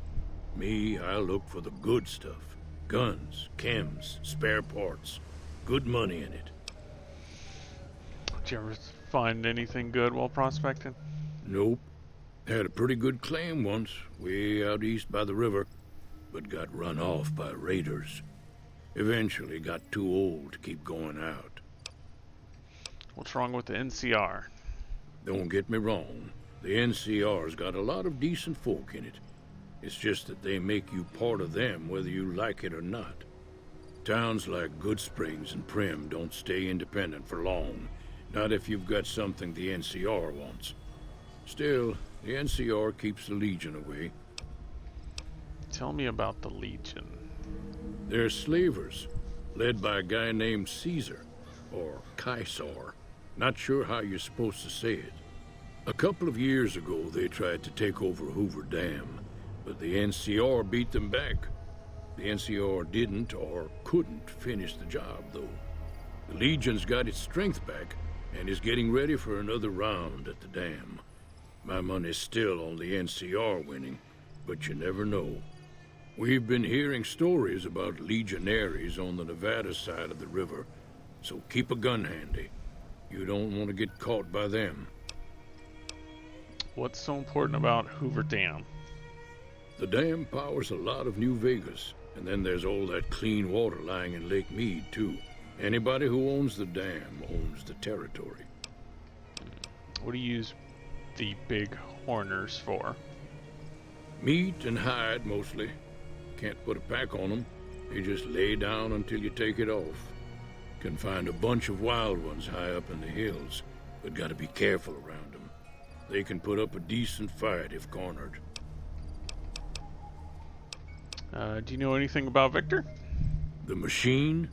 Me, I look for the good stuff. Guns, chems, spare parts. Good money in it. Did you ever find anything good while prospecting? Nope. Had a pretty good claim once, way out east by the river, but got run off by raiders. Eventually got too old to keep going out. What's wrong with the NCR? Don't get me wrong. The NCR's got a lot of decent folk in it. It's just that they make you part of them whether you like it or not. Towns like Goodsprings and Prim don't stay independent for long. Not if you've got something the NCR wants. Still, the NCR keeps the Legion away. Tell me about the Legion. They're slavers, led by a guy named Caesar, or Caesar. Not sure how you're supposed to say it. A couple of years ago, they tried to take over Hoover Dam, but the NCR beat them back. The NCR didn't or couldn't finish the job, though. The Legion's got its strength back and is getting ready for another round at the dam. My money's still on the NCR winning, but you never know. We've been hearing stories about legionaries on the Nevada side of the river, so keep a gun handy. You don't want to get caught by them. What's so important about Hoover Dam? The dam powers a lot of New Vegas, and then there's all that clean water lying in Lake Mead, too. Anybody who owns the dam owns the territory. What do you use the Bighorners for? Meat and hide, mostly. Can't put a pack on them. You just lay down until you take it off. Can find a bunch of wild ones high up in the hills, but gotta be careful around them. They can put up a decent fight if cornered. Do you know anything about Victor? The machine?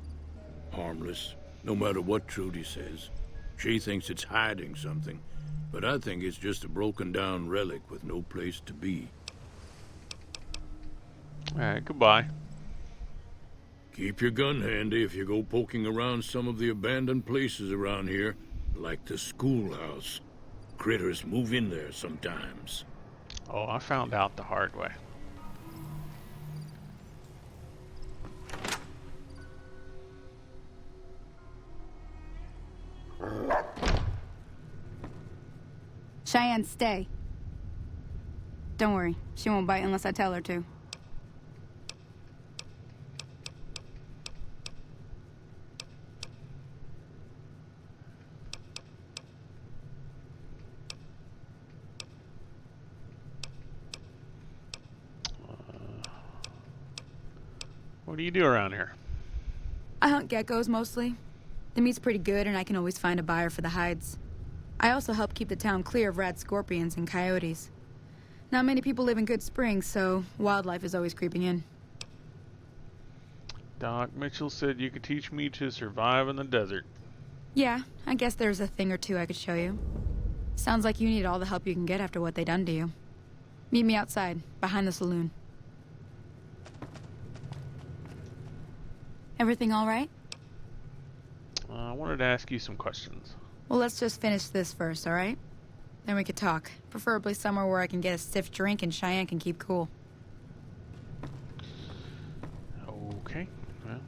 Harmless, no matter what Trudy says. She thinks it's hiding something, but I think it's just a broken down relic with no place to be. Alright, goodbye. Keep your gun handy if you go poking around some of the abandoned places around here, like the schoolhouse. Critters move in there sometimes. Oh, I found out the hard way. Cheyenne, stay. Don't worry, she won't bite unless I tell her to. What do you do around here? I hunt geckos mostly. The meat's pretty good and I can always find a buyer for the hides. I also help keep the town clear of rat scorpions and coyotes. Not many people live in Good Springs, so wildlife is always creeping in. Doc Mitchell said you could teach me to survive in the desert. Yeah, I guess there's a thing or two I could show you. Sounds like you need all the help you can get after what they done to you. Meet me outside, behind the saloon. Everything all right? I wanted to ask you some questions. Well, let's just finish this first, all right? Then we could talk. Preferably somewhere where I can get a stiff drink and Cheyenne can keep cool. Okay. Well.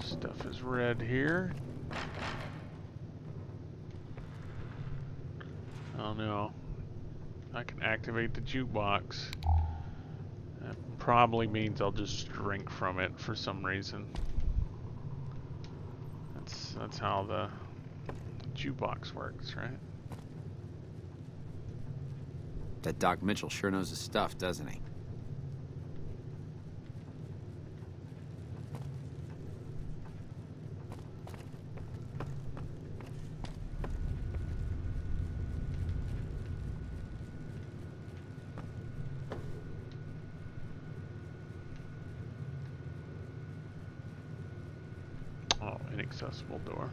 Stuff is red here. Oh no. I can activate the jukebox. That probably means I'll just drink from it for some reason. That's how the jukebox works, right? That Doc Mitchell sure knows his stuff, doesn't he? Oh, inaccessible door.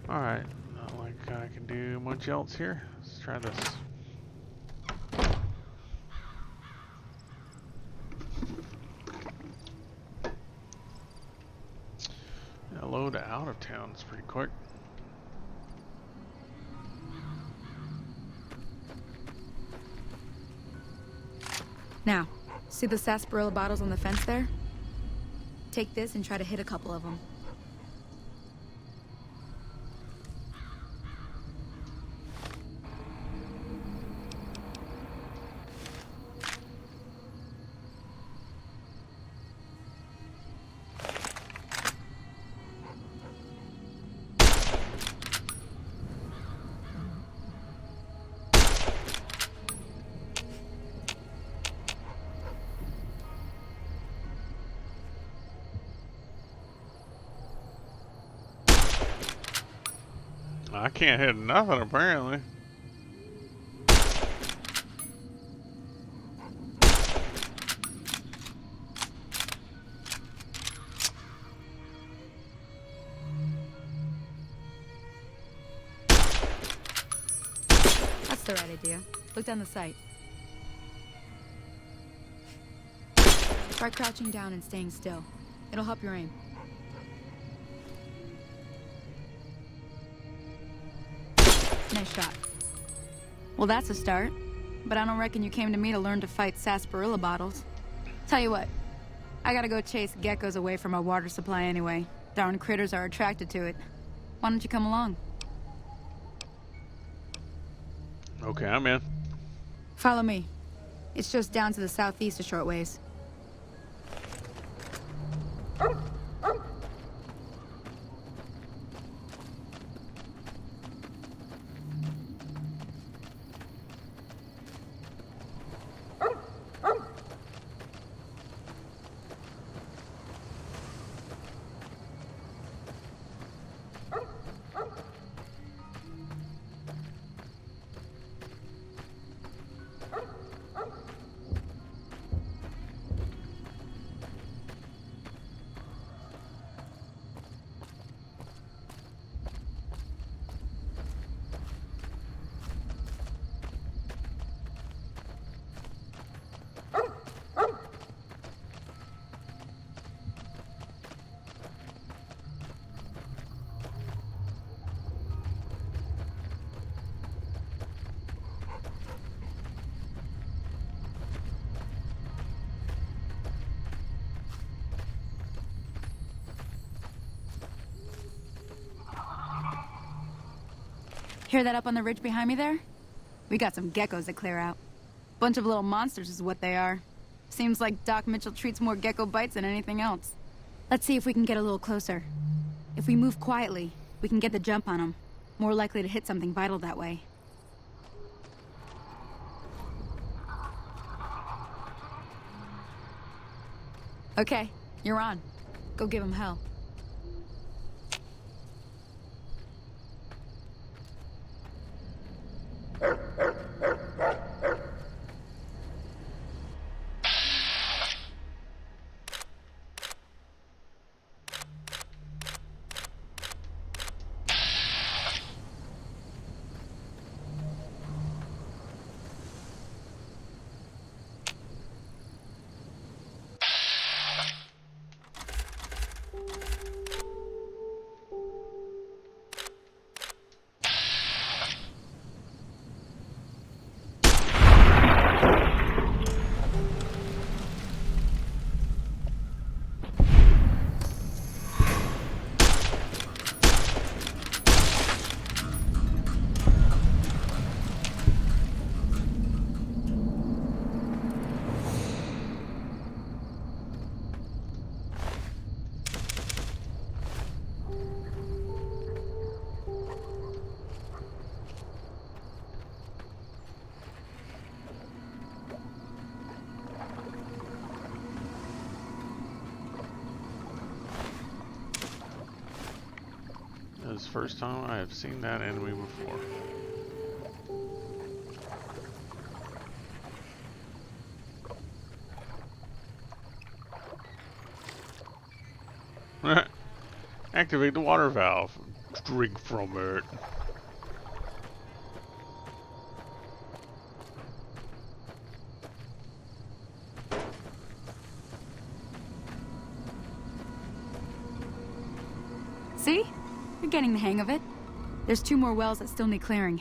Alright, not like I can do much else here. Let's try this. Hello to out of town is pretty quick. Now, see the sarsaparilla bottles on the fence there? Take this and try to hit a couple of them. I can't hit nothing apparently. That's the right idea. Look down the sight. Try crouching down and staying still. It'll help your aim. Nice shot. Well, that's a start. But I don't reckon you came to me to learn to fight sarsaparilla bottles. Tell you what, I gotta go chase geckos away from our water supply anyway. Darn critters are attracted to it. Why don't you come along? Okay, I'm in. Follow me. It's just down to the southeast a short ways. Hear that up on the ridge behind me there? We got some geckos to clear out. Bunch of little monsters is what they are. Seems like Doc Mitchell treats more gecko bites than anything else. Let's see if we can get a little closer. If we move quietly, we can get the jump on them. More likely to hit something vital that way. Okay, you're on. Go give him hell. This is the first time I have seen that enemy before. Activate the water valve. Drink from it. See? You're getting the hang of it. There's 2 more wells that still need clearing.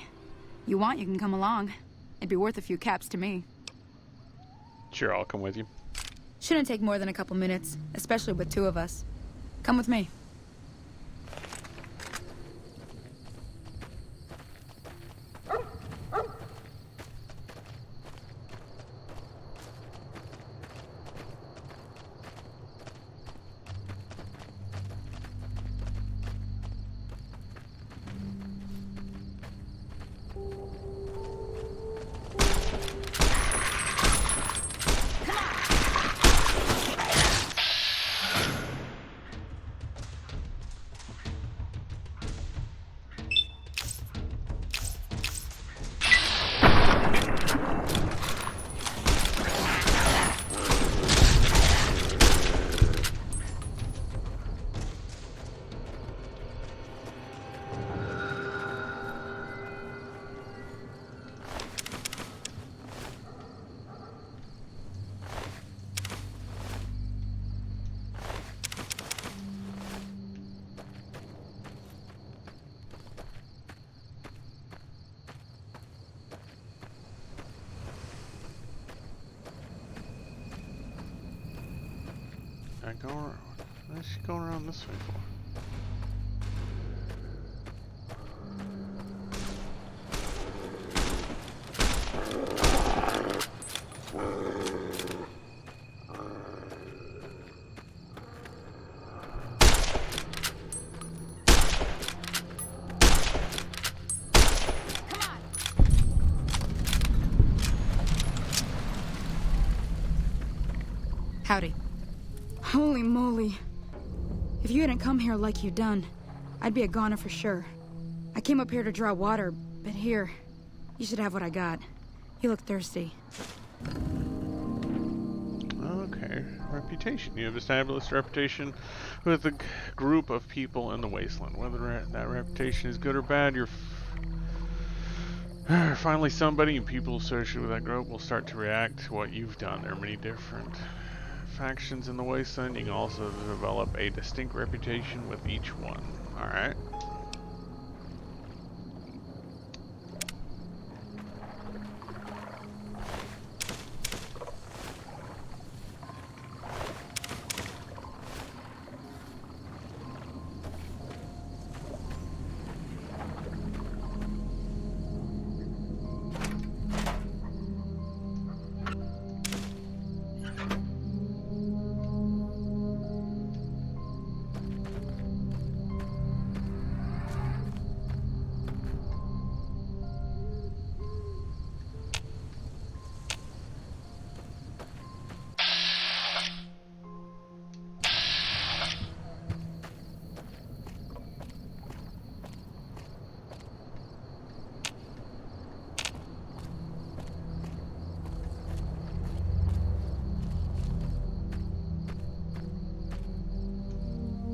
You want, you can come along. It'd be worth a few caps to me. Sure, I'll come with you. Shouldn't take more than a couple minutes, especially with 2 of us. Come with me. What's she going around this way for? Howdy. Holy moly. If you hadn't come here like you done, I'd be a goner for sure. I came up here to draw water, but here, you should have what I got. You look thirsty. Okay, reputation. You have established a reputation with a group of people in the wasteland. Whether that reputation is good or bad, you're finally somebody, and people associated with that group will start to react to what you've done. There are many different factions in the wasteland. You can also develop a distinct reputation with each one. Alright.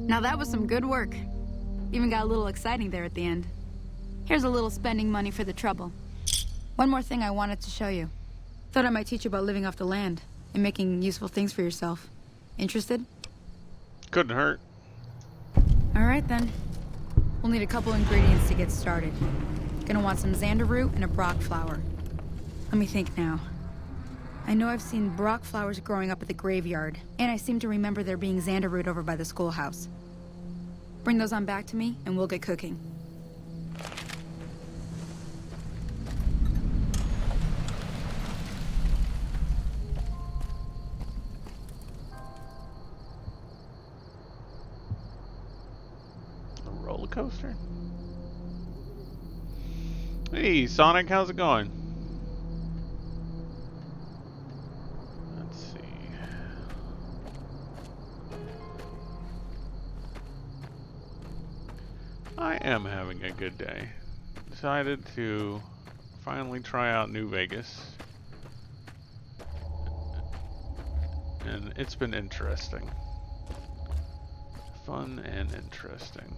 Now that was some good work. Even got a little exciting there at the end. Here's a little spending money for the trouble. One more thing I wanted to show you. Thought I might teach you about living off the land and making useful things for yourself. Interested? Couldn't hurt. Alright then. We'll need a couple ingredients to get started. Gonna want some xander root and a brock flower. Let me think now. I know I've seen brock flowers growing up at the graveyard, and I seem to remember there being xander root over by the schoolhouse. Bring those on back to me, and we'll get cooking. A roller coaster? Hey, Sonic, how's it going? Let's see. I am having a good day. Decided to finally try out New Vegas. And it's been interesting. Fun and interesting.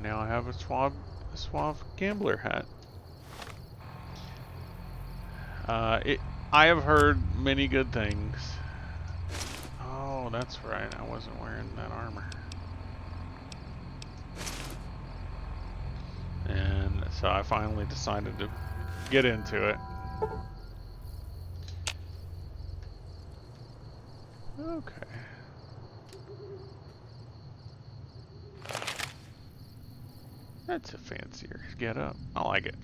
Now I have a suave gambler hat. I have heard many good things. Oh, that's right. I wasn't wearing that armor. And so I finally decided to get into it. Okay. That's a fancier get up. I like it.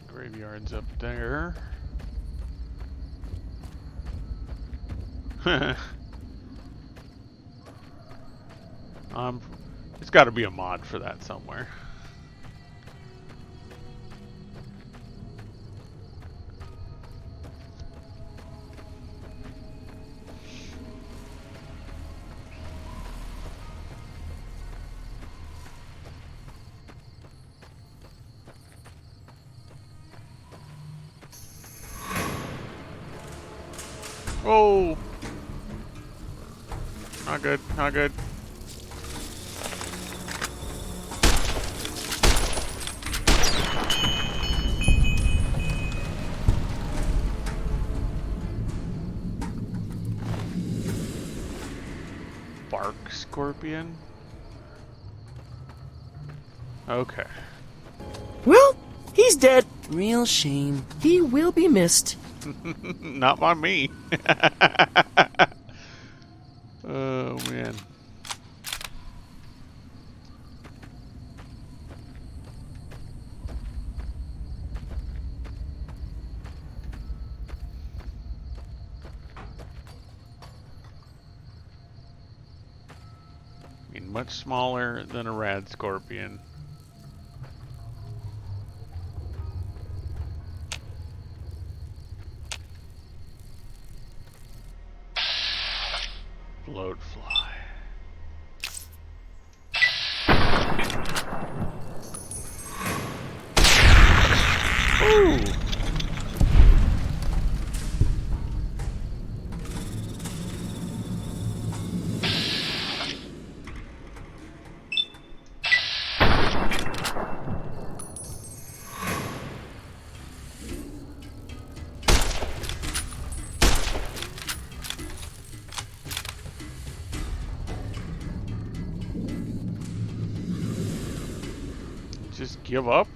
Graveyard's up there. It's got to be a mod for that somewhere. Oh! Not good, not good. Bark scorpion? Okay. Well, he's dead. Real shame. He will be missed. Not by me. Oh, man. I mean, much smaller than a rad scorpion. Bloat fly. Ooh. Just give up?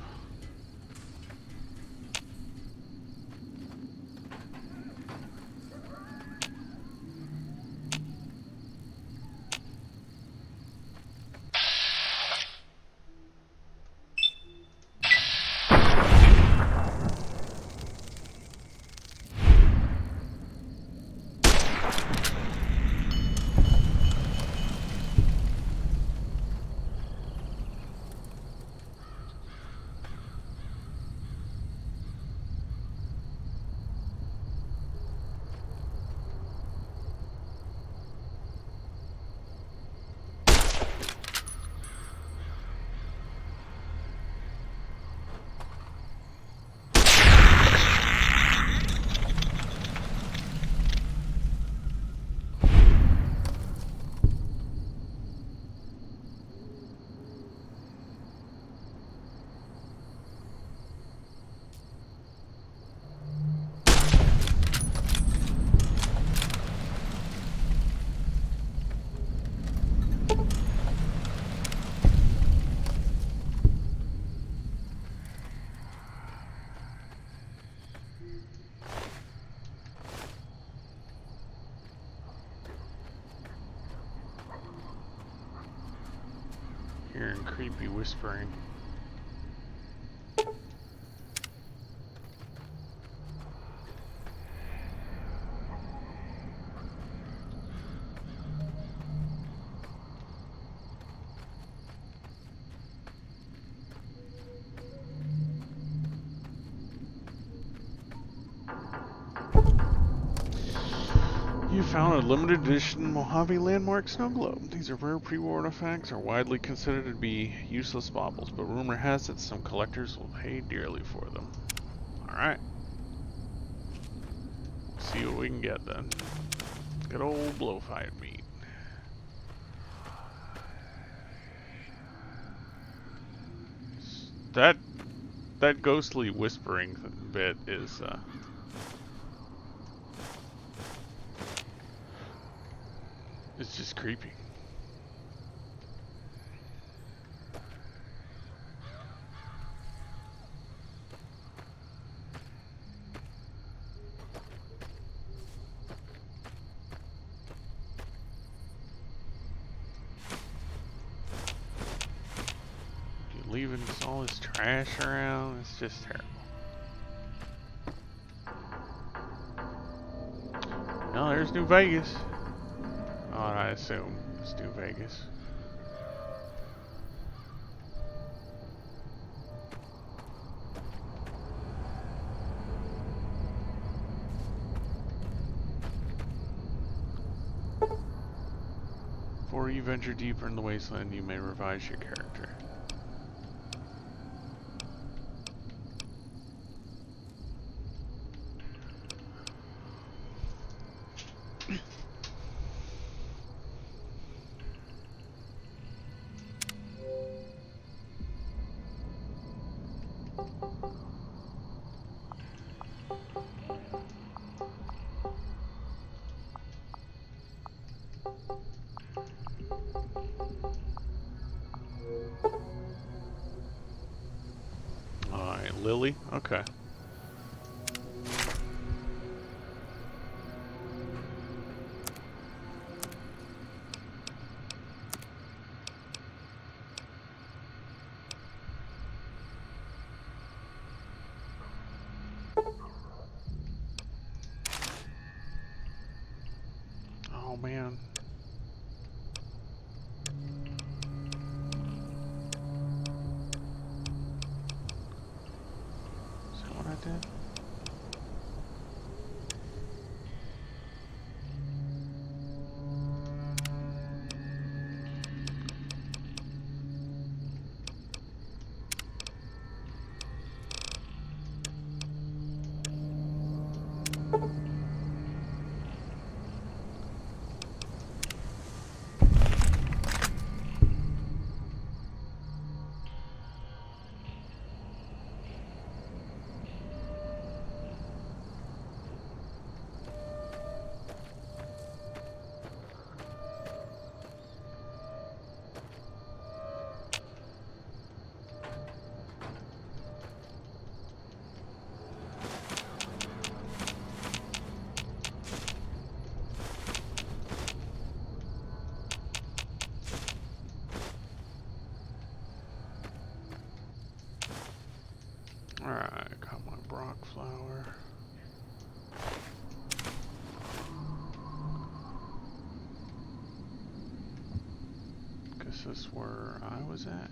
Hearing creepy whispering. You found a limited edition Mojave Landmark snow globe. These are rare pre-war artifacts, are widely considered to be useless baubles, but rumor has it some collectors will pay dearly for them. Alright. See what we can get then. Good old blowfire meat. That ghostly whispering bit is it's just creepy. You're leaving all this trash around, it's just terrible. No, there's New Vegas. Oh, I assume it's New Vegas. Before you venture deeper in the wasteland, you may revise your character. Alright, Lily? Okay. Oh man. Is that what I did? Alright, got my Brock flower. Guess this is where I was at.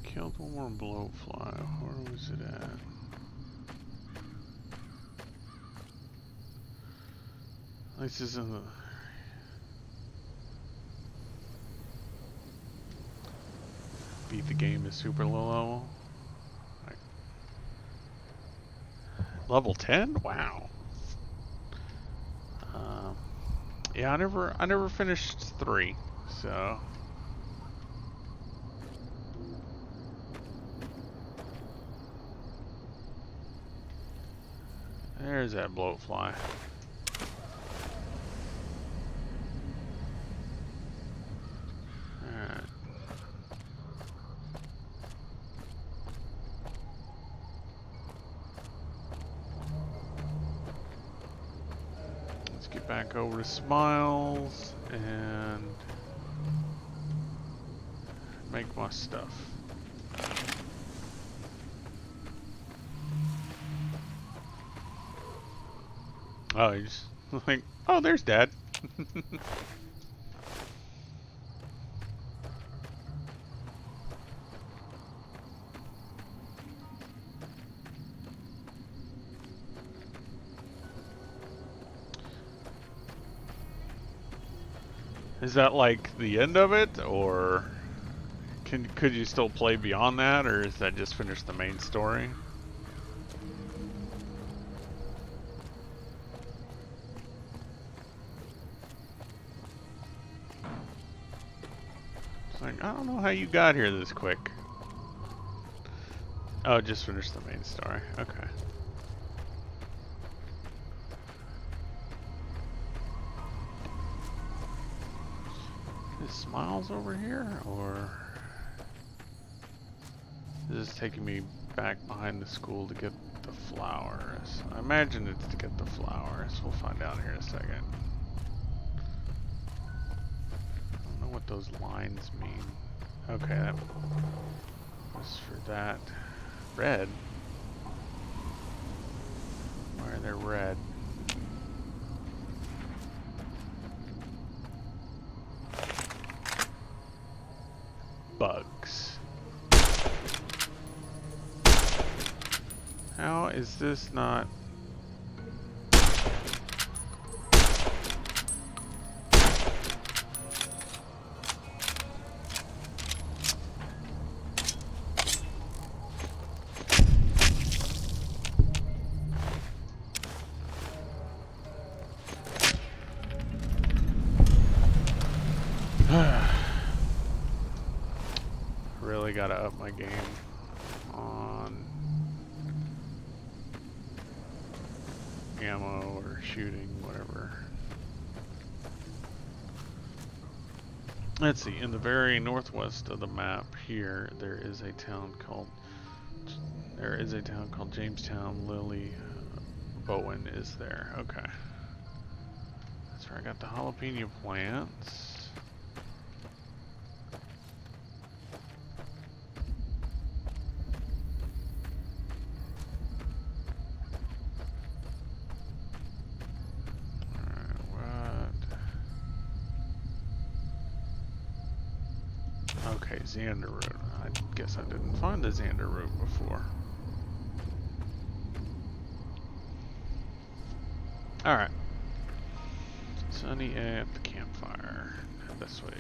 Killed one more blowfly. Where was it at? This is in the... Beat the game to super low level. Like, level 10? Wow. Yeah, I never finished 3, so. There's that bloatfly. Alright. Let's get back over to Smiles and make my stuff. Oh, you just like, oh, there's Dad. Is that like the end of it, or could you still play beyond that, or is that just finish the main story? It's like, I don't know how you got here this quick. Oh, just finish the main story. Okay. Is Smiles over here, or is this taking me back behind the school to get the flowers? I imagine it's to get the flowers. We'll find out here in a second. I don't know what those lines mean. Okay, that was for that. Red? Why are they red? Bugs. How is this not... Really gotta up my game on ammo or shooting, whatever. Let's see, in the very northwest of the map here, there is a town called Jamestown. Lily Bowen is there. Okay. That's where I got the jalapeno plants. Okay, Xander route. I guess I didn't find the Xander route before. Alright. Sunny at the campfire. This way.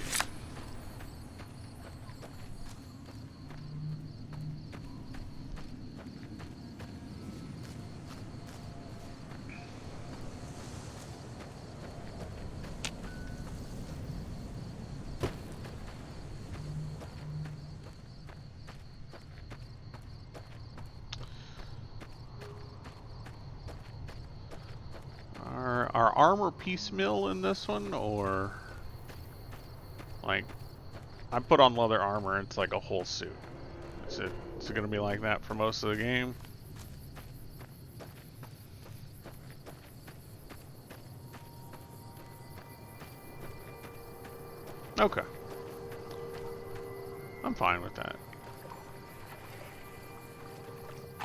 Are armor piecemeal in this one, or like I put on leather armor, it's like a whole suit. Is it gonna be like that for most of the game? Okay. I'm fine with that.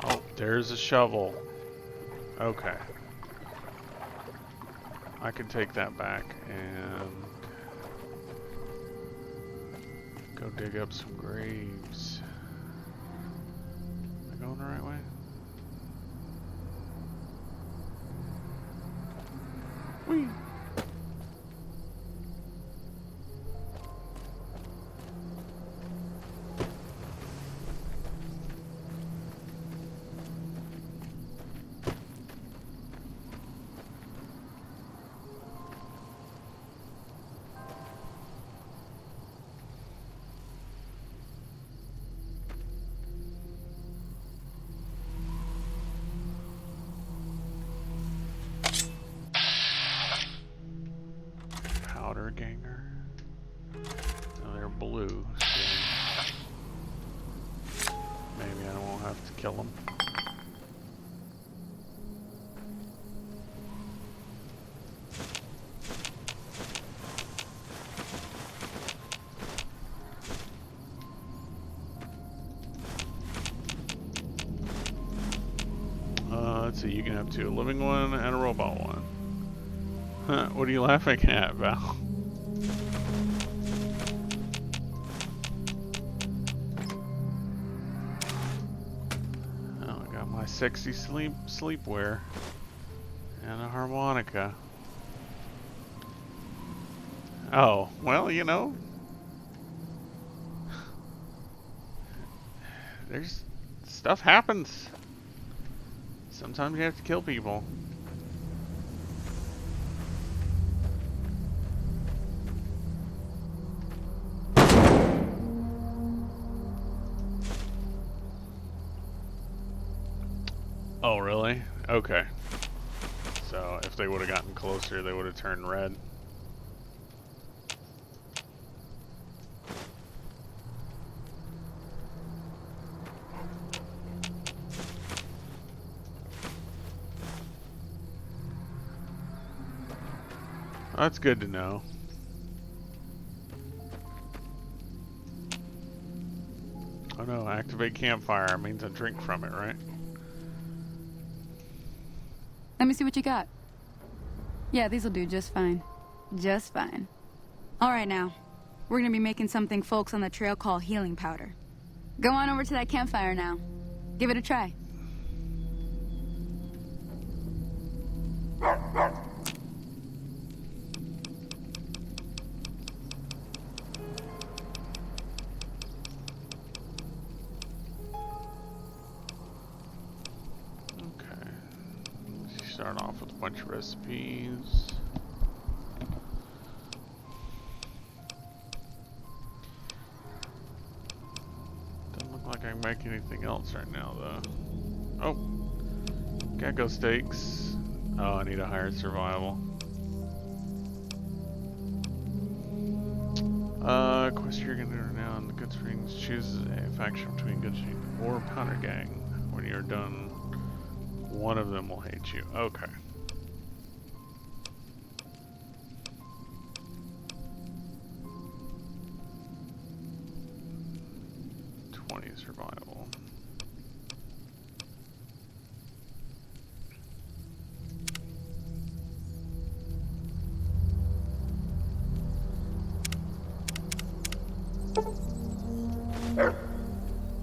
Oh, there's a shovel. Okay. I can take that back and go dig up some graves. Am I going the right way? Whee! doppelganger. Oh, they're blue. So maybe I won't have to kill them. Let's see, you can have two, a living one and a robot one. Huh, what are you laughing at, Val? Oh, I got my sexy sleepwear and a harmonica. Oh, well, you know, there's stuff happens. Sometimes you have to kill people. Oh, really? Okay. So, if they would have gotten closer, they would have turned red. That's good to know. Oh no, activate campfire means I drink from it, right? Let me see what you got. Yeah, these'll do just fine. Just fine. Alright now, we're gonna be making something folks on the trail call healing powder. Go on over to that campfire now. Give it a try. Start off with a bunch of recipes. Doesn't look like I can make anything else right now, though. Oh, gecko steaks. Oh, I need a higher survival. Quest you're gonna do now in the Good Springs. Choose a faction between Good Springs or Powder Gang. When you're done, one of them will hate you. Okay. Survival.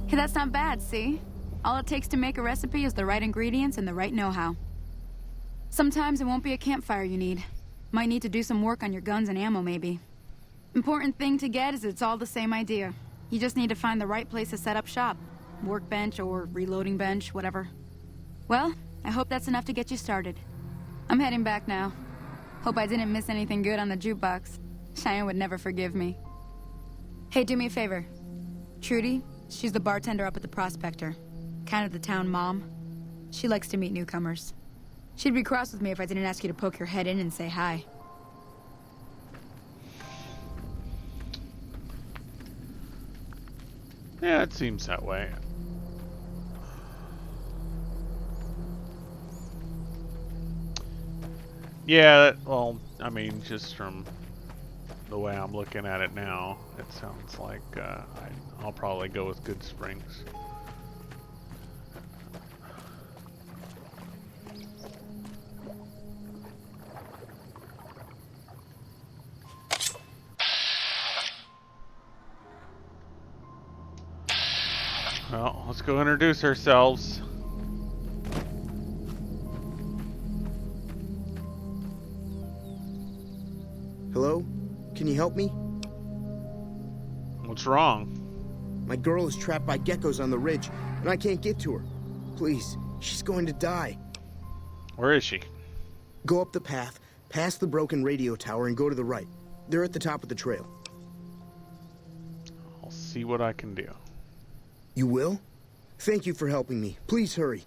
Hey, that's not bad, see? All it takes to make a recipe is the right ingredients and the right know-how. Sometimes it won't be a campfire you need. Might need to do some work on your guns and ammo, maybe. Important thing to get is it's all the same idea. You just need to find the right place to set up shop. Workbench or reloading bench, whatever. Well, I hope that's enough to get you started. I'm heading back now. Hope I didn't miss anything good on the jukebox. Cheyenne would never forgive me. Hey, do me a favor. Trudy, she's the bartender up at the Prospector. Kind of the town mom. She likes to meet newcomers. She'd be cross with me if I didn't ask you to poke your head in and say hi. Yeah, it seems that way. Yeah, well, I mean, just from the way I'm looking at it now, it sounds like I'll probably go with Good Springs. Well, let's go introduce ourselves. Hello? Can you help me? What's wrong? My girl is trapped by geckos on the ridge, and I can't get to her. Please, she's going to die. Where is she? Go up the path, past the broken radio tower, and go to the right. They're at the top of the trail. I'll see what I can do. You will? Thank you for helping me. Please hurry.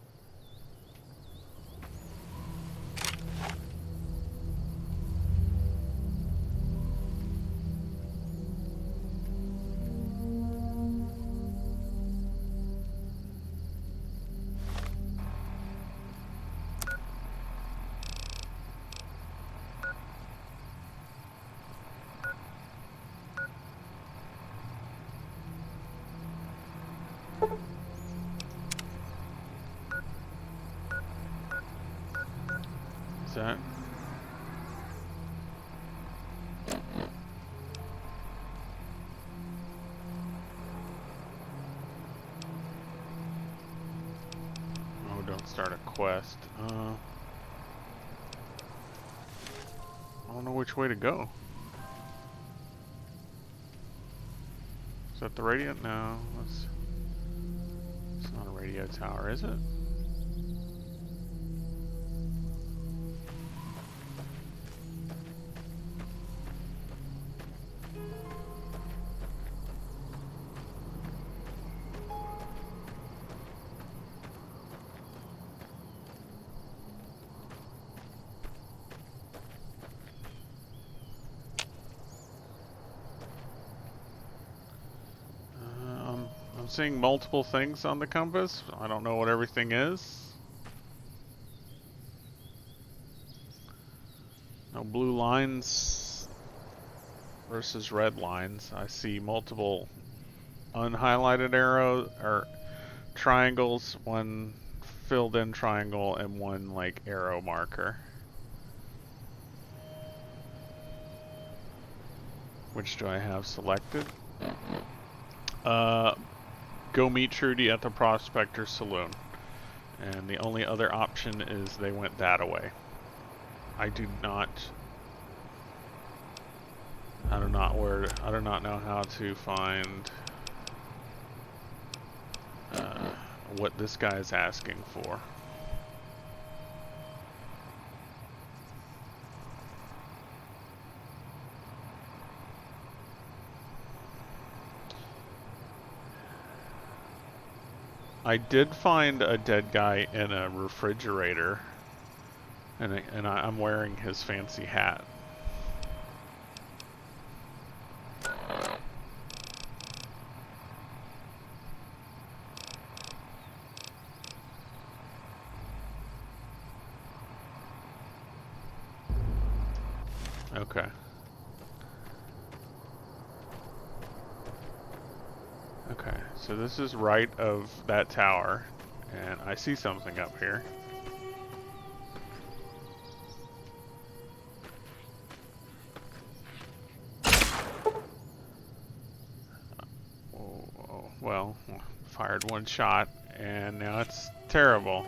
Is that? Oh, don't start a quest. I don't know which way to go. Is that the radio? No, it's not a radio tower, is it? I'm seeing multiple things on the compass. I don't know what everything is. No blue lines versus red lines. I see multiple unhighlighted arrows or triangles, one filled in triangle and one like arrow marker. Which do I have selected? Go meet Trudy at the Prospector Saloon. And the only other option is they went that away. I do not know how to find what this guy is asking for. I did find a dead guy in a refrigerator, and I'm wearing his fancy hat. Okay. Okay, so this is right of that tower, and I see something up here. Oh, well, fired one shot, and now it's terrible.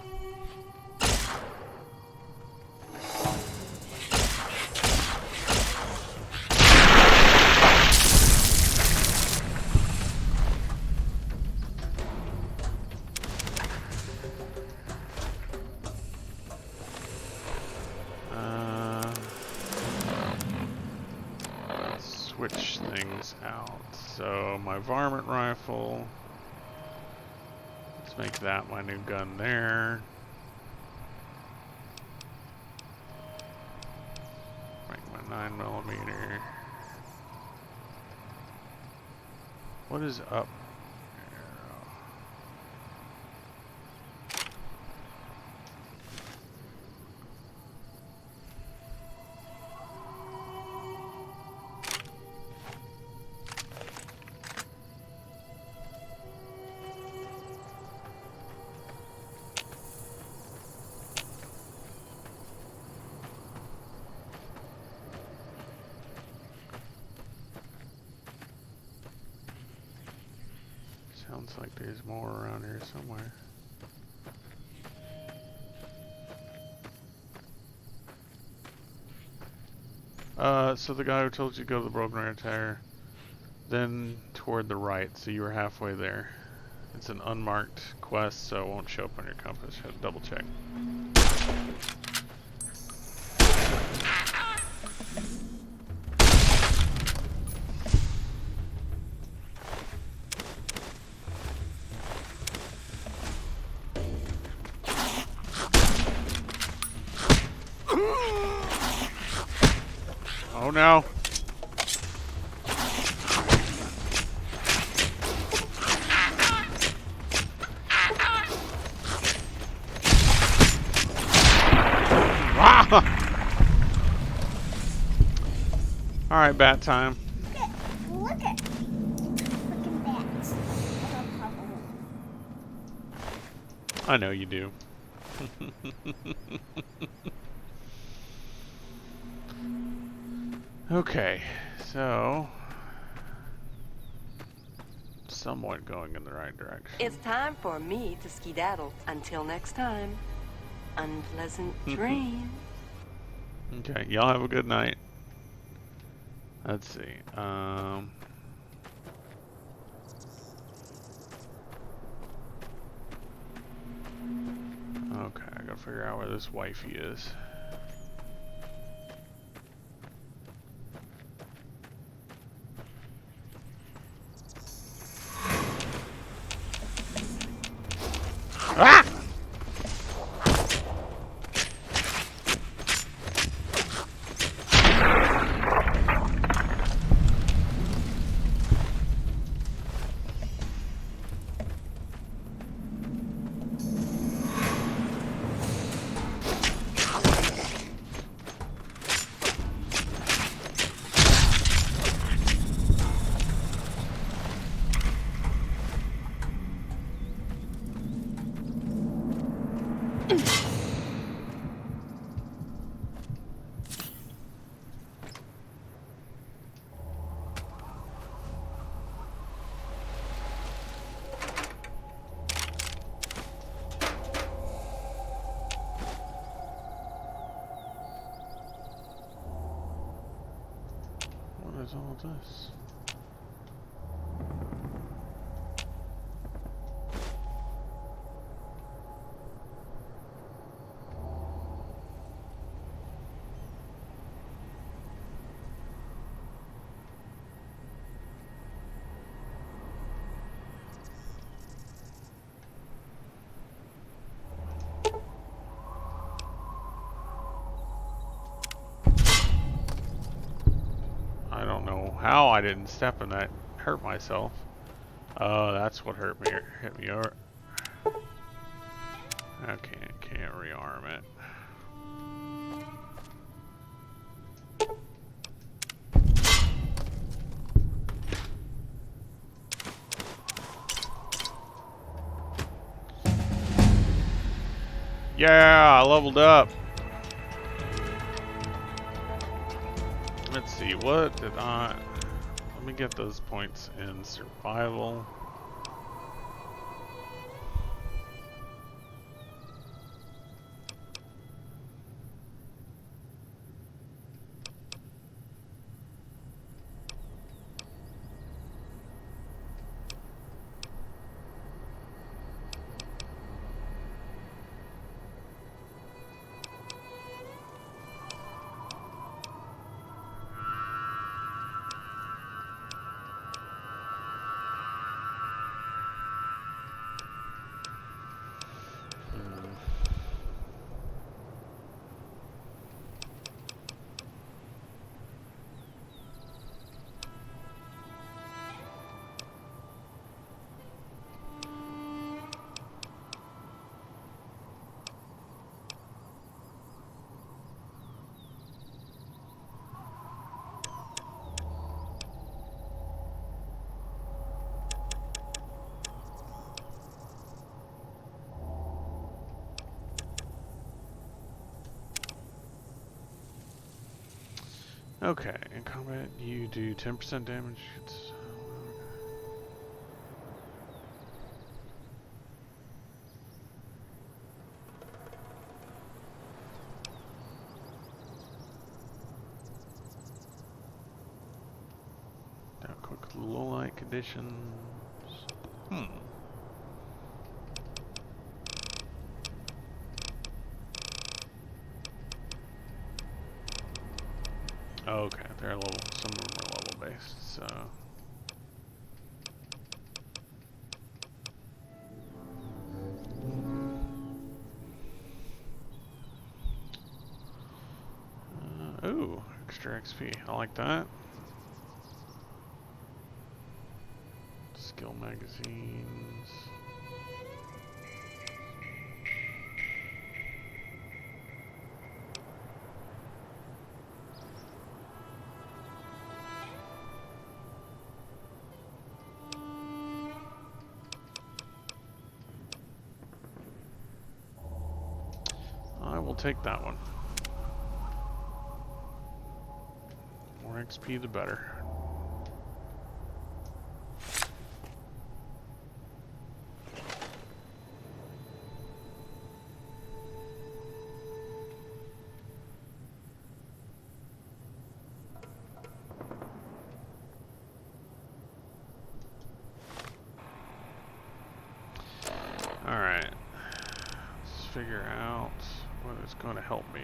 Switch things out. So my varmint rifle, let's make that my new gun there. Make my 9mm. What is up? Sounds like there's more around here somewhere. So the guy who told you to go to the broken rear tire, then toward the right, so you were halfway there. It's an unmarked quest, so it won't show up on your compass. You have to double check. Oh no. All right, bat time. Look at freaking bats. I know you do. Okay, so somewhat going in the right direction. It's time for me to skedaddle. Until next time, unpleasant dreams. Okay, y'all have a good night. Let's see. Okay, I gotta figure out where this wifey is. Ah! What is all this? I don't know how I didn't step in that, hurt myself. Oh, that's what hit me over. Okay, can't rearm it. Yeah, I leveled up. Let's see, what did I... Let me get those points in survival. Okay, in combat you do 10% damage. Now quick low light conditions. Okay, they're level. Some of them are level based, so. Ooh, extra XP. I like that. Skill magazines. I will take that one. More More XP, the better. Alright. Let's figure out what is going to help me.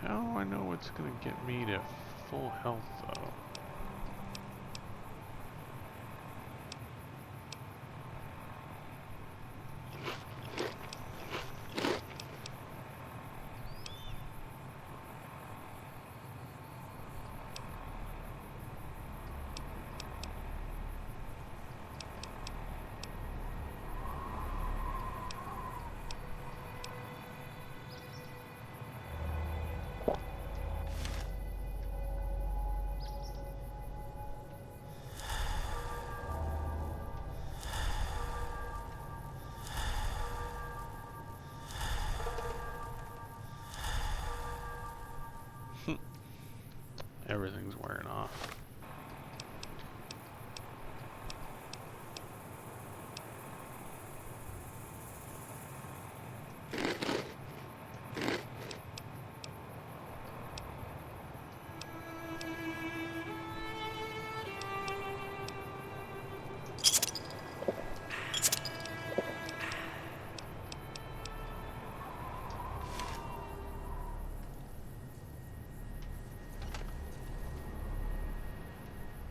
How do I know what's going to get me to full health, though? Everything's wearing off.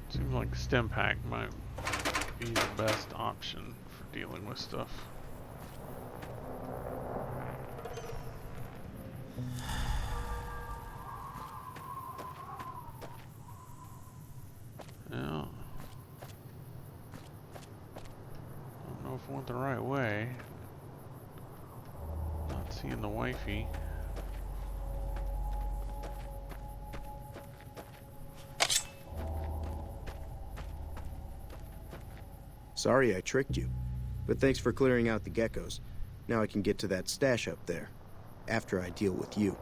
Seems like stim pack might be the best option for dealing with stuff. Well, I don't know if I went the right way. Not seeing the wifey. Sorry I tricked you, but thanks for clearing out the geckos. Now I can get to that stash up there, after I deal with you.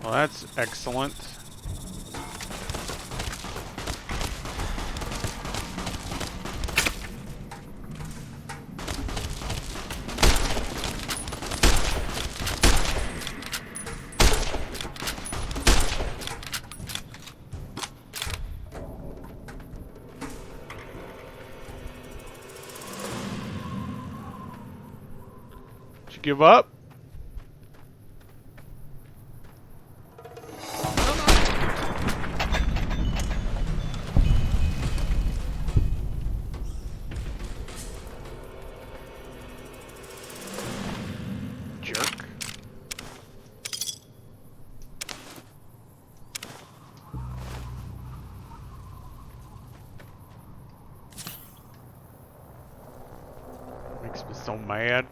Well, that's excellent. Did you give up? Jerk. Makes me so mad.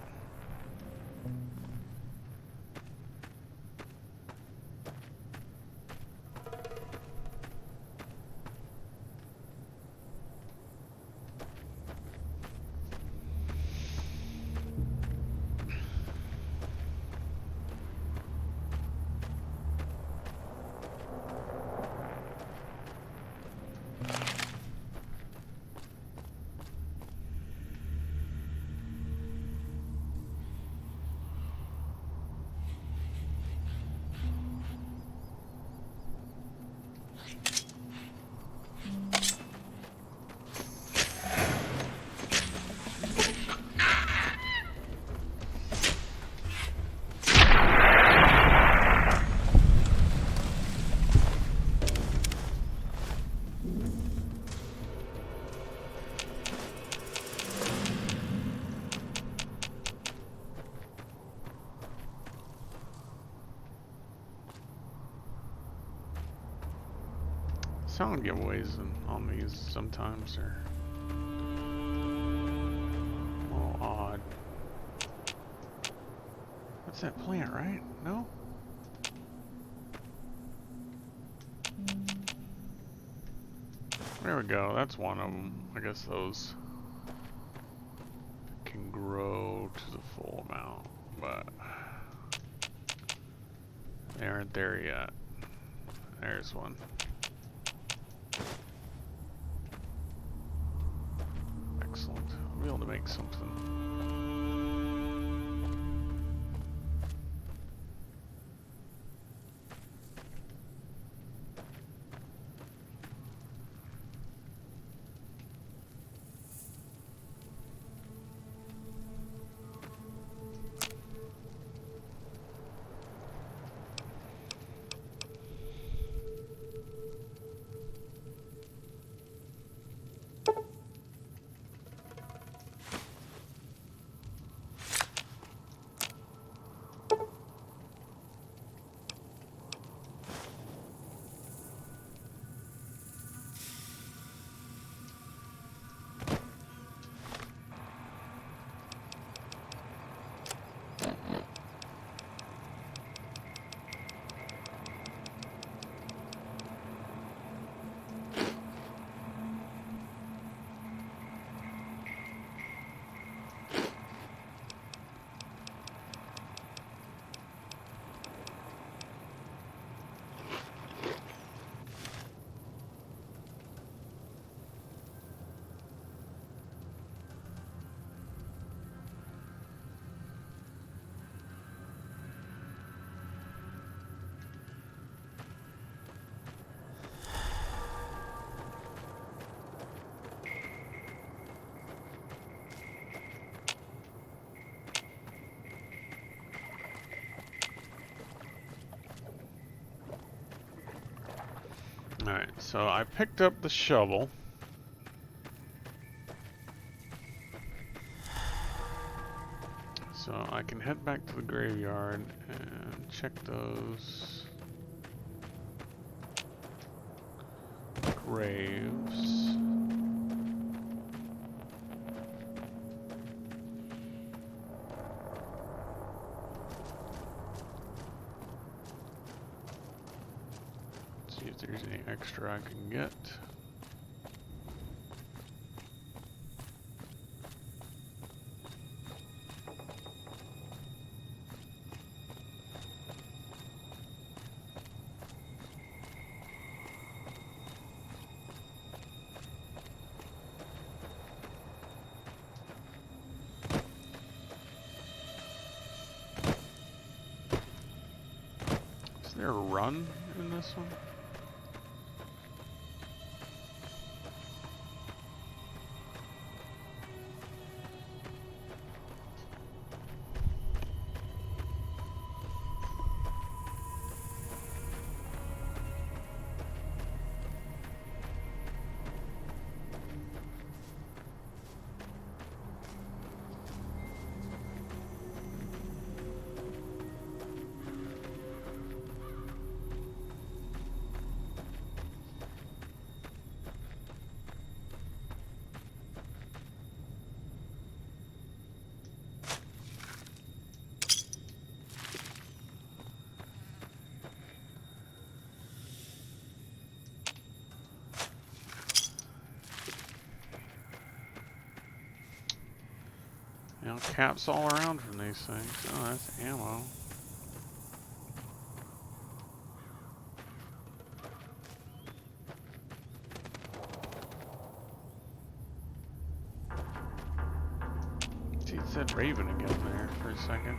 sound giveaways on these sometimes are a little odd. What's that plant, right? No? There we go, that's one of them. I guess those can grow to the full amount, but they aren't there yet. There's one. Excellent. I'll be able to make something. Alright, so I picked up the shovel. So I can head back to the graveyard and check those graves. See if there's any extra I can get. Is there a run in this one? You know, caps all around from these things. Oh, that's ammo. Gee, it said Raven again there for a second.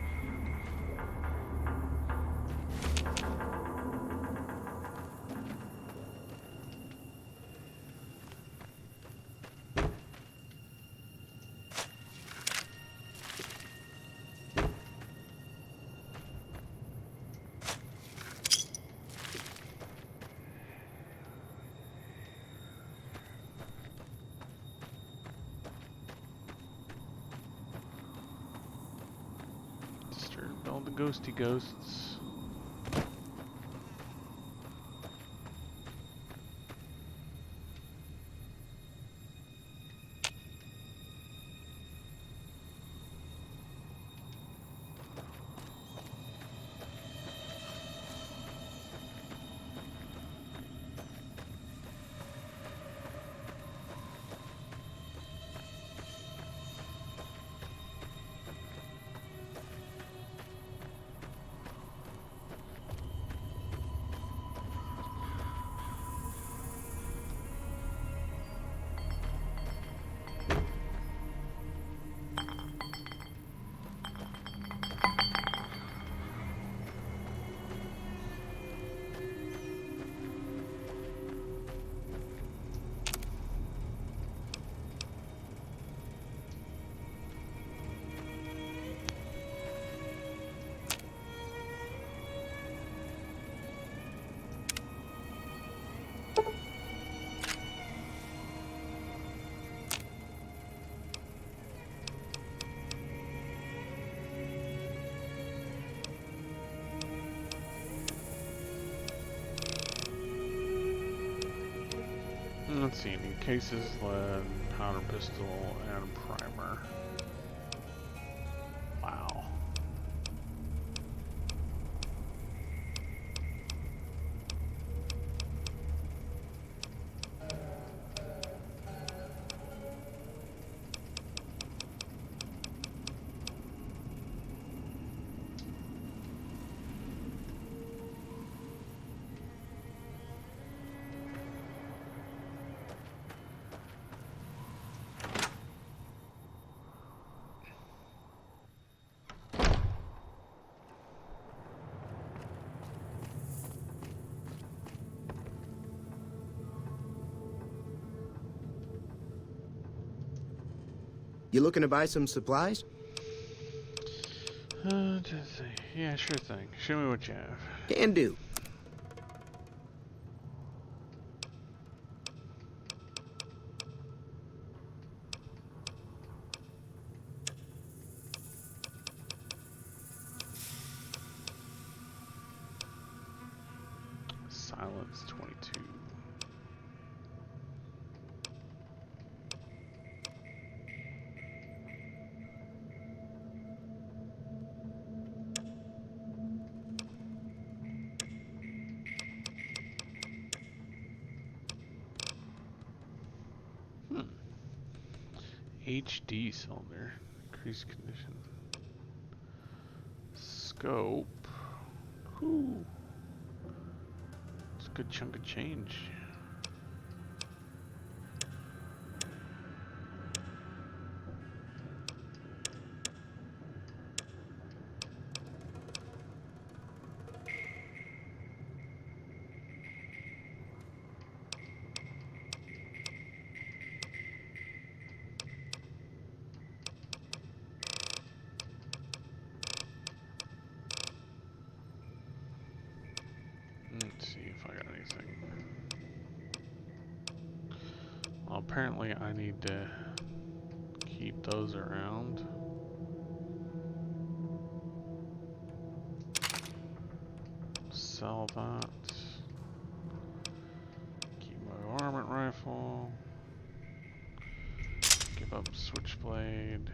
Disturbed all the ghosty ghosts. Let's see, need cases, lead, powder pistol, and primer. Wow. You looking to buy some supplies? Just see. Yeah, sure thing. Show me what you have. Can do. Silence 22. HD cylinder. Increased condition. Scope. Whew. It's a good chunk of change. Let's see if I got anything. Well, apparently I need to keep those around. Sell that. Keep my varmint rifle. Give up switchblade.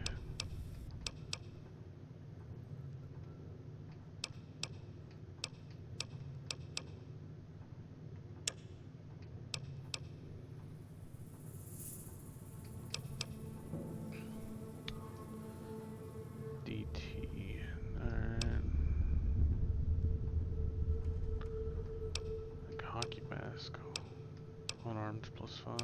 DT. Alright. Like hockey mask. Unarmed +5.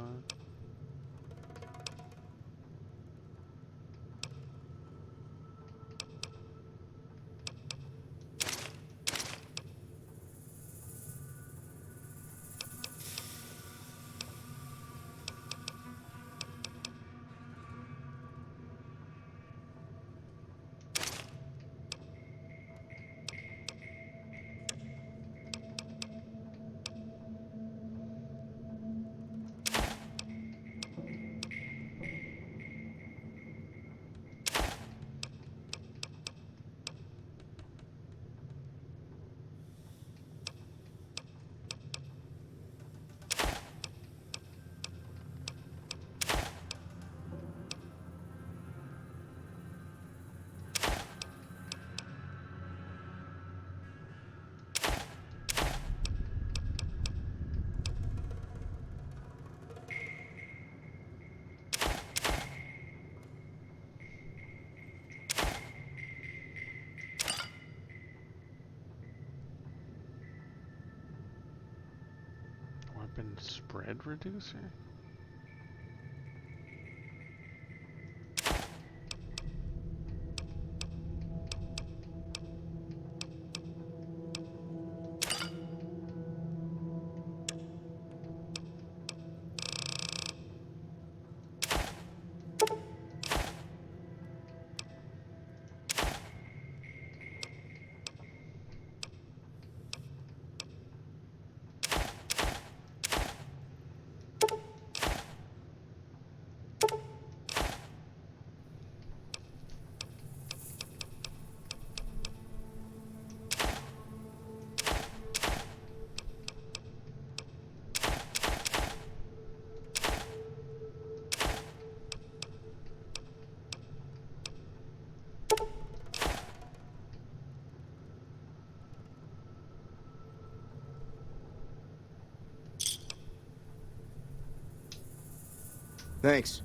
Weapon spread reducer? Thanks.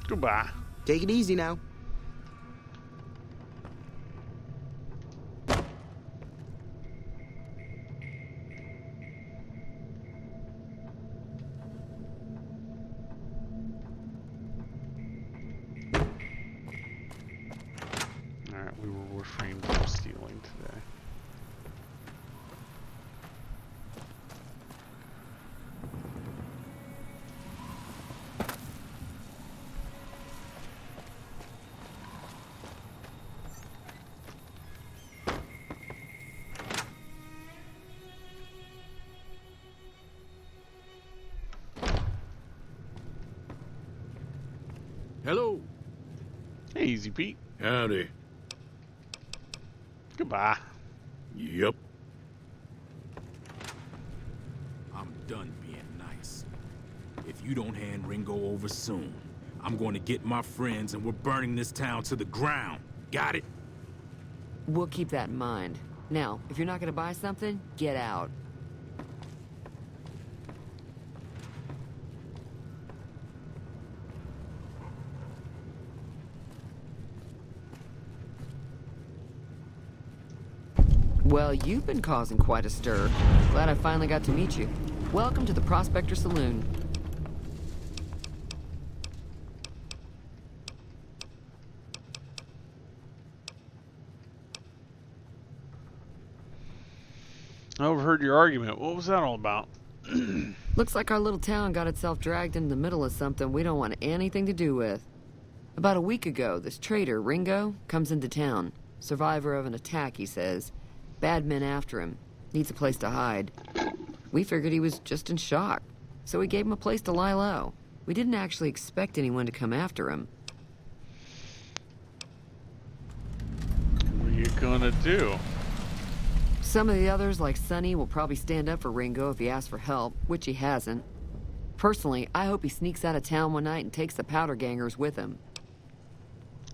Goodbye. Take it easy now. Alright, we were refrained from stealing today. Hello. Hey, Easy Pete. Howdy. Goodbye. Yep. I'm done being nice. If you don't hand Ringo over soon, I'm going to get my friends and we're burning this town to the ground. Got it? We'll keep that in mind. Now, if you're not gonna buy something, get out. Well, you've been causing quite a stir. Glad I finally got to meet you. Welcome to the Prospector Saloon. I overheard your argument. What was that all about? Looks like our little town got itself dragged into the middle of something we don't want anything to do with. About a week ago, this traitor, Ringo, comes into town. Survivor of an attack, he says. Bad men after him. Needs a place to hide. We figured he was just in shock, so we gave him a place to lie low. We didn't actually expect anyone to come after him. What are you gonna do? Some of the others, like Sonny, will probably stand up for Ringo if he asks for help, which he hasn't. Personally, I hope he sneaks out of town one night and takes the powder gangers with him.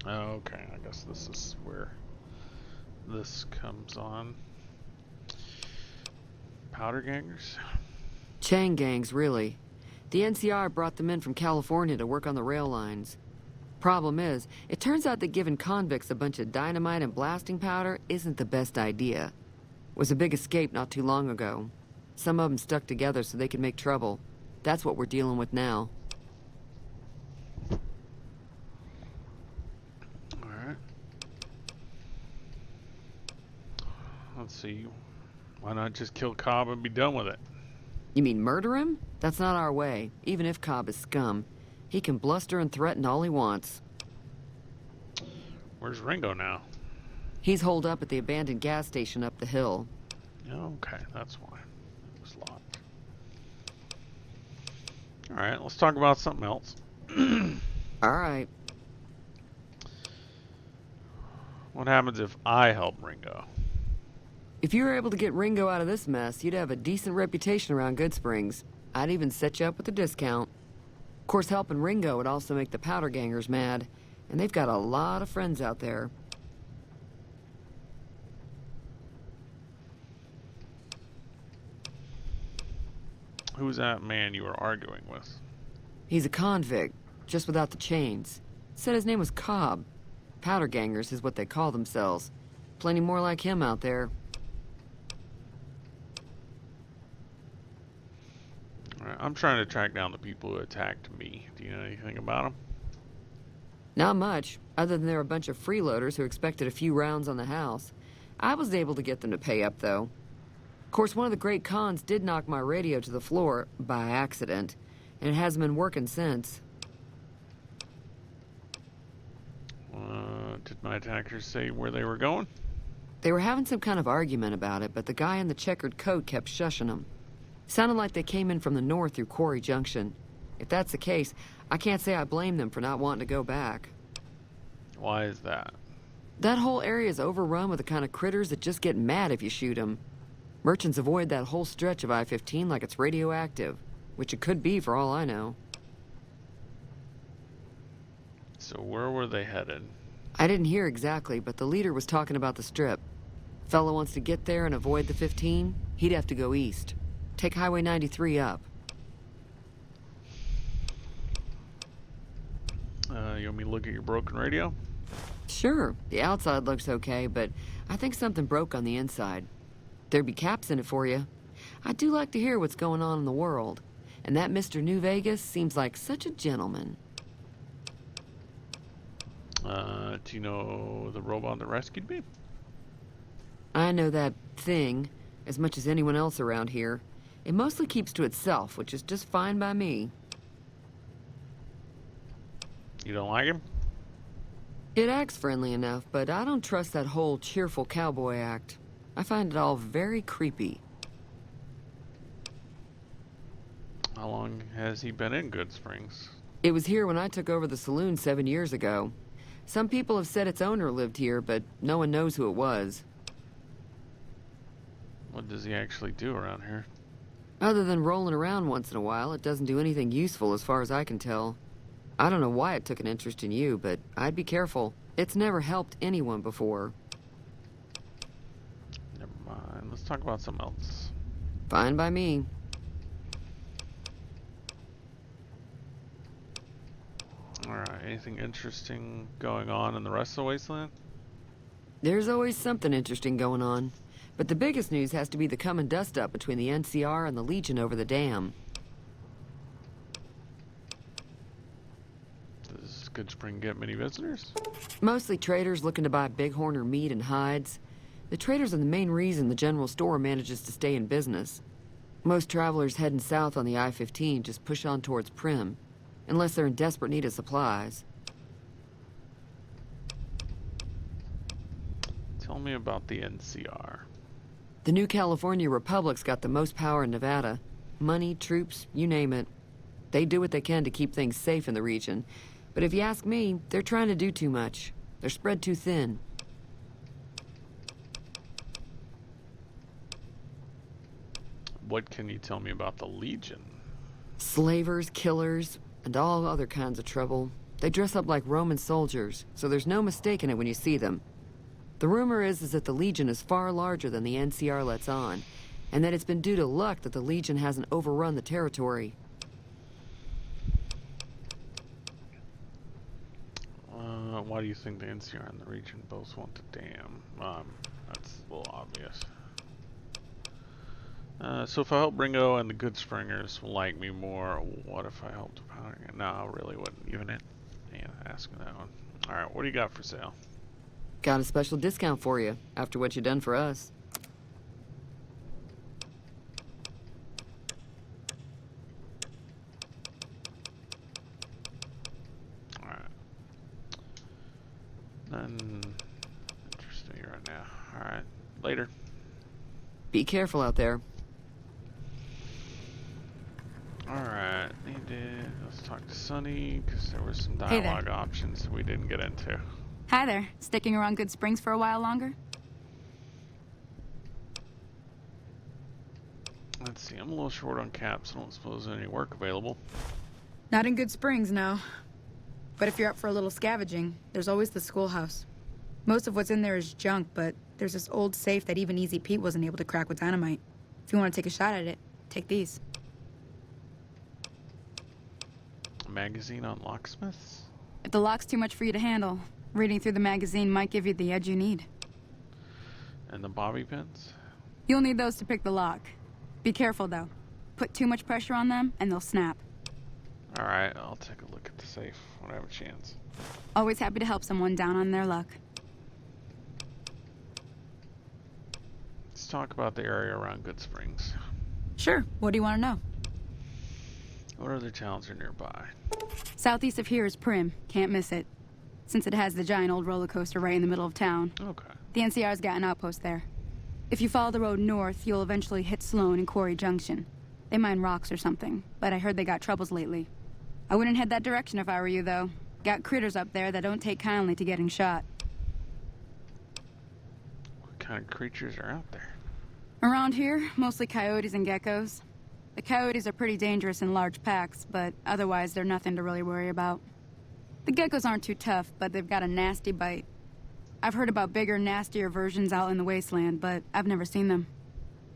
Okay, I guess this is where this comes on. Powder gangers? Chain gangs, really. The NCR brought them in from California to work on the rail lines. Problem is, it turns out that giving convicts a bunch of dynamite and blasting powder isn't the best idea. It was a big escape not too long ago. Some of them stuck together so they could make trouble. That's what we're dealing with now. Alright. Let's see. Why not just kill Cobb and be done with it? You mean murder him? That's not our way, even if Cobb is scum. He can bluster and threaten all he wants. Where's Ringo now? He's holed up at the abandoned gas station up the hill. Okay, that's why. It was locked. Alright, let's talk about something else. Alright. What happens if I help Ringo? If you were able to get Ringo out of this mess, you'd have a decent reputation around Goodsprings. I'd even set you up with a discount. Of course, helping Ringo would also make the powder gangers mad, and they've got a lot of friends out there. Who's that man you were arguing with? He's a convict, just without the chains. Said his name was Cobb. Powder gangers is what they call themselves. Plenty more like him out there. Alright, I'm trying to track down the people who attacked me. Do you know anything about them? Not much, other than they're a bunch of freeloaders who expected a few rounds on the house. I was able to get them to pay up, though. Of course, one of the great cons did knock my radio to the floor, by accident, and it hasn't been working since. Did my attackers say where they were going? They were having some kind of argument about it, but the guy in the checkered coat kept shushing them. Sounded like they came in from the north through Quarry Junction. If that's the case, I can't say I blame them for not wanting to go back. Why is that? That whole area is overrun with the kind of critters that just get mad if you shoot them. Merchants avoid that whole stretch of I-15 like it's radioactive, which it could be for all I know. So where were they headed? I didn't hear exactly, but the leader was talking about the strip. Fellow wants to get there and avoid the 15, he'd have to go east. Take Highway 93 up. You want me to look at your broken radio? Sure, the outside looks okay, but I think something broke on the inside. There'd be caps in it for you. I do like to hear what's going on in the world. And that Mr. New Vegas seems like such a gentleman. Do you know the robot that rescued me? I know that thing as much as anyone else around here. It mostly keeps to itself, which is just fine by me. You don't like him? It acts friendly enough, but I don't trust that whole cheerful cowboy act. I find it all very creepy. How long has he been in Good Springs? It was here when I took over the saloon 7 years ago. Some people have said its owner lived here, but no one knows who it was. What does he actually do around here? Other than rolling around once in a while, it doesn't do anything useful as far as I can tell. I don't know why it took an interest in you, but I'd be careful. It's never helped anyone before. Never mind. Let's talk about something else. Fine by me. Alright, anything interesting going on in the rest of the wasteland? There's always something interesting going on. But the biggest news has to be the come and dust up between the NCR and the Legion over the dam. Does Good Spring get many visitors? Mostly traders looking to buy bighorn or meat and hides. The traders are the main reason the general store manages to stay in business. Most travelers heading south on the I-15 just push on towards Prim, unless they're in desperate need of supplies. Tell me about the NCR. The new California Republic's got the most power in Nevada. Money, troops, you name it. They do what they can to keep things safe in the region. But if you ask me, they're trying to do too much. They're spread too thin. What can you tell me about the Legion? Slavers, killers, and all other kinds of trouble. They dress up like Roman soldiers, so there's no mistaking it when you see them. The rumor is that the Legion is far larger than the NCR lets on, and that it's been due to luck that the Legion hasn't overrun the territory. Why do you think the NCR and the region both want the dam? That's a little obvious. So if I help Ringo and the Good Springers will like me more, what if I helped Powder? No, I really wouldn't. Even it. Yeah, ask me that one. Alright, what do you got for sale? Got a special discount for you, after what you done for us. Alright. Nothing interesting right now. Alright, later. Be careful out there. Alright, let's talk to Sonny, because there were some Hey there. dialogue options that we didn't get into. Hi there. Sticking around Good Springs for a while longer? Let's see, I'm a little short on caps. I don't suppose there's any work available. Not in Good Springs, no. But if you're up for a little scavenging, there's always the schoolhouse. Most of what's in there is junk, but there's this old safe that even Easy Pete wasn't able to crack with dynamite. If you want to take a shot at it, take these. A magazine on locksmiths? If the lock's too much for you to handle, reading through the magazine might give you the edge you need. And the bobby pins? You'll need those to pick the lock. Be careful, though. Put too much pressure on them, and they'll snap. Alright, I'll take a look at the safe when I have a chance. Always happy to help someone down on their luck. Let's talk about the area around Good Springs. Sure. What do you want to know? What other towns are nearby? Southeast of here is Prim. Can't miss it. Since it has the giant old roller coaster right in the middle of town. Okay. The NCR's got an outpost there. If you follow the road north, you'll eventually hit Sloan and Quarry Junction. They mine rocks or something, but I heard they got troubles lately. I wouldn't head that direction if I were you, though. Got critters up there that don't take kindly to getting shot. What kind of creatures are out there? Around here, mostly coyotes and geckos. The coyotes are pretty dangerous in large packs, but otherwise they're nothing to really worry about. The geckos aren't too tough, but they've got a nasty bite. I've heard about bigger, nastier versions out in the wasteland, but I've never seen them.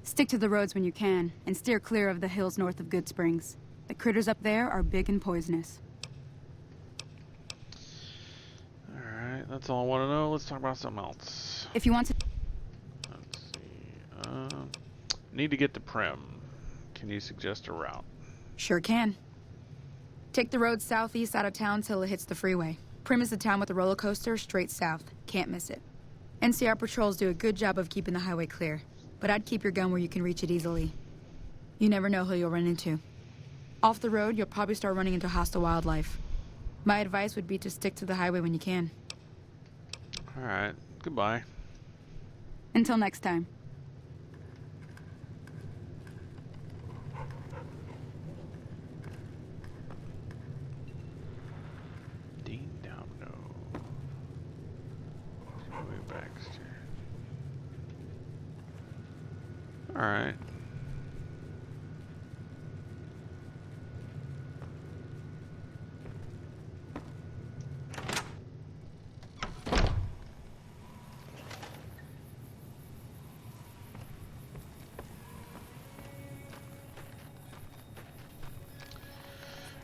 Stick to the roads when you can, and steer clear of the hills north of Good Springs. The critters up there are big and poisonous. that's all I want to know. Let's talk about something else. If you want to... Let's see. Need to get to Prim. Can you suggest a route? Sure can. Take the road southeast out of town till it hits the freeway. Prim is the town with the roller coaster straight south. Can't miss it. NCR patrols do a good job of keeping the highway clear, but I'd keep your gun where you can reach it easily. You never know who you'll run into. Off the road, you'll probably start running into hostile wildlife. My advice would be to stick to the highway when you can. Alright, goodbye. Until next time. Dean Domino. Joey Baxter. Alright.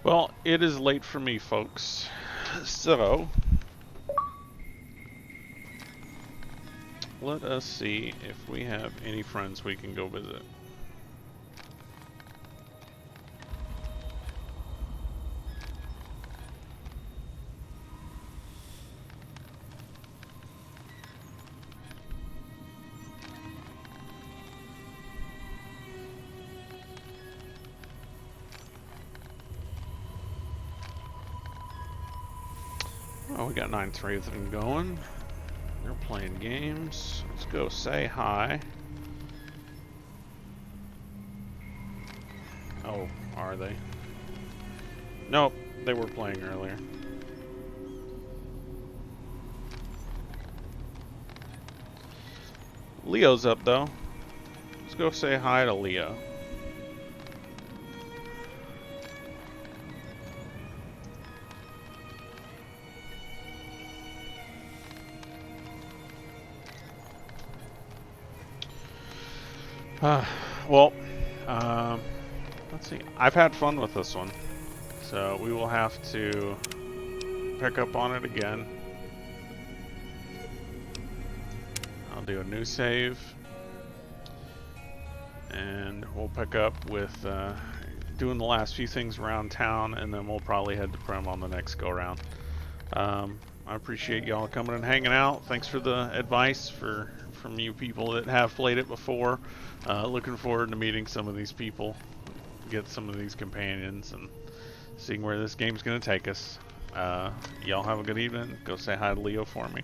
Well, it is late for me, folks. So, let us see if we have any friends we can go visit. Oh, we got 9-3 of them going. They're playing games. Let's go say hi. Oh, are they? Nope, they were playing earlier. Leo's up though. Let's go say hi to Leo. Well, let's see. I've had fun with this one, so we will have to pick up on it again. I'll do a new save, and we'll pick up with doing the last few things around town, and then we'll probably head to Prim on the next go-around. I appreciate y'all coming and hanging out. Thanks for the advice from you people that have played it before. Looking forward to meeting some of these people, get some of these companions, and seeing where this game's going to take us. Y'all have a good evening. Go say hi to Leo for me.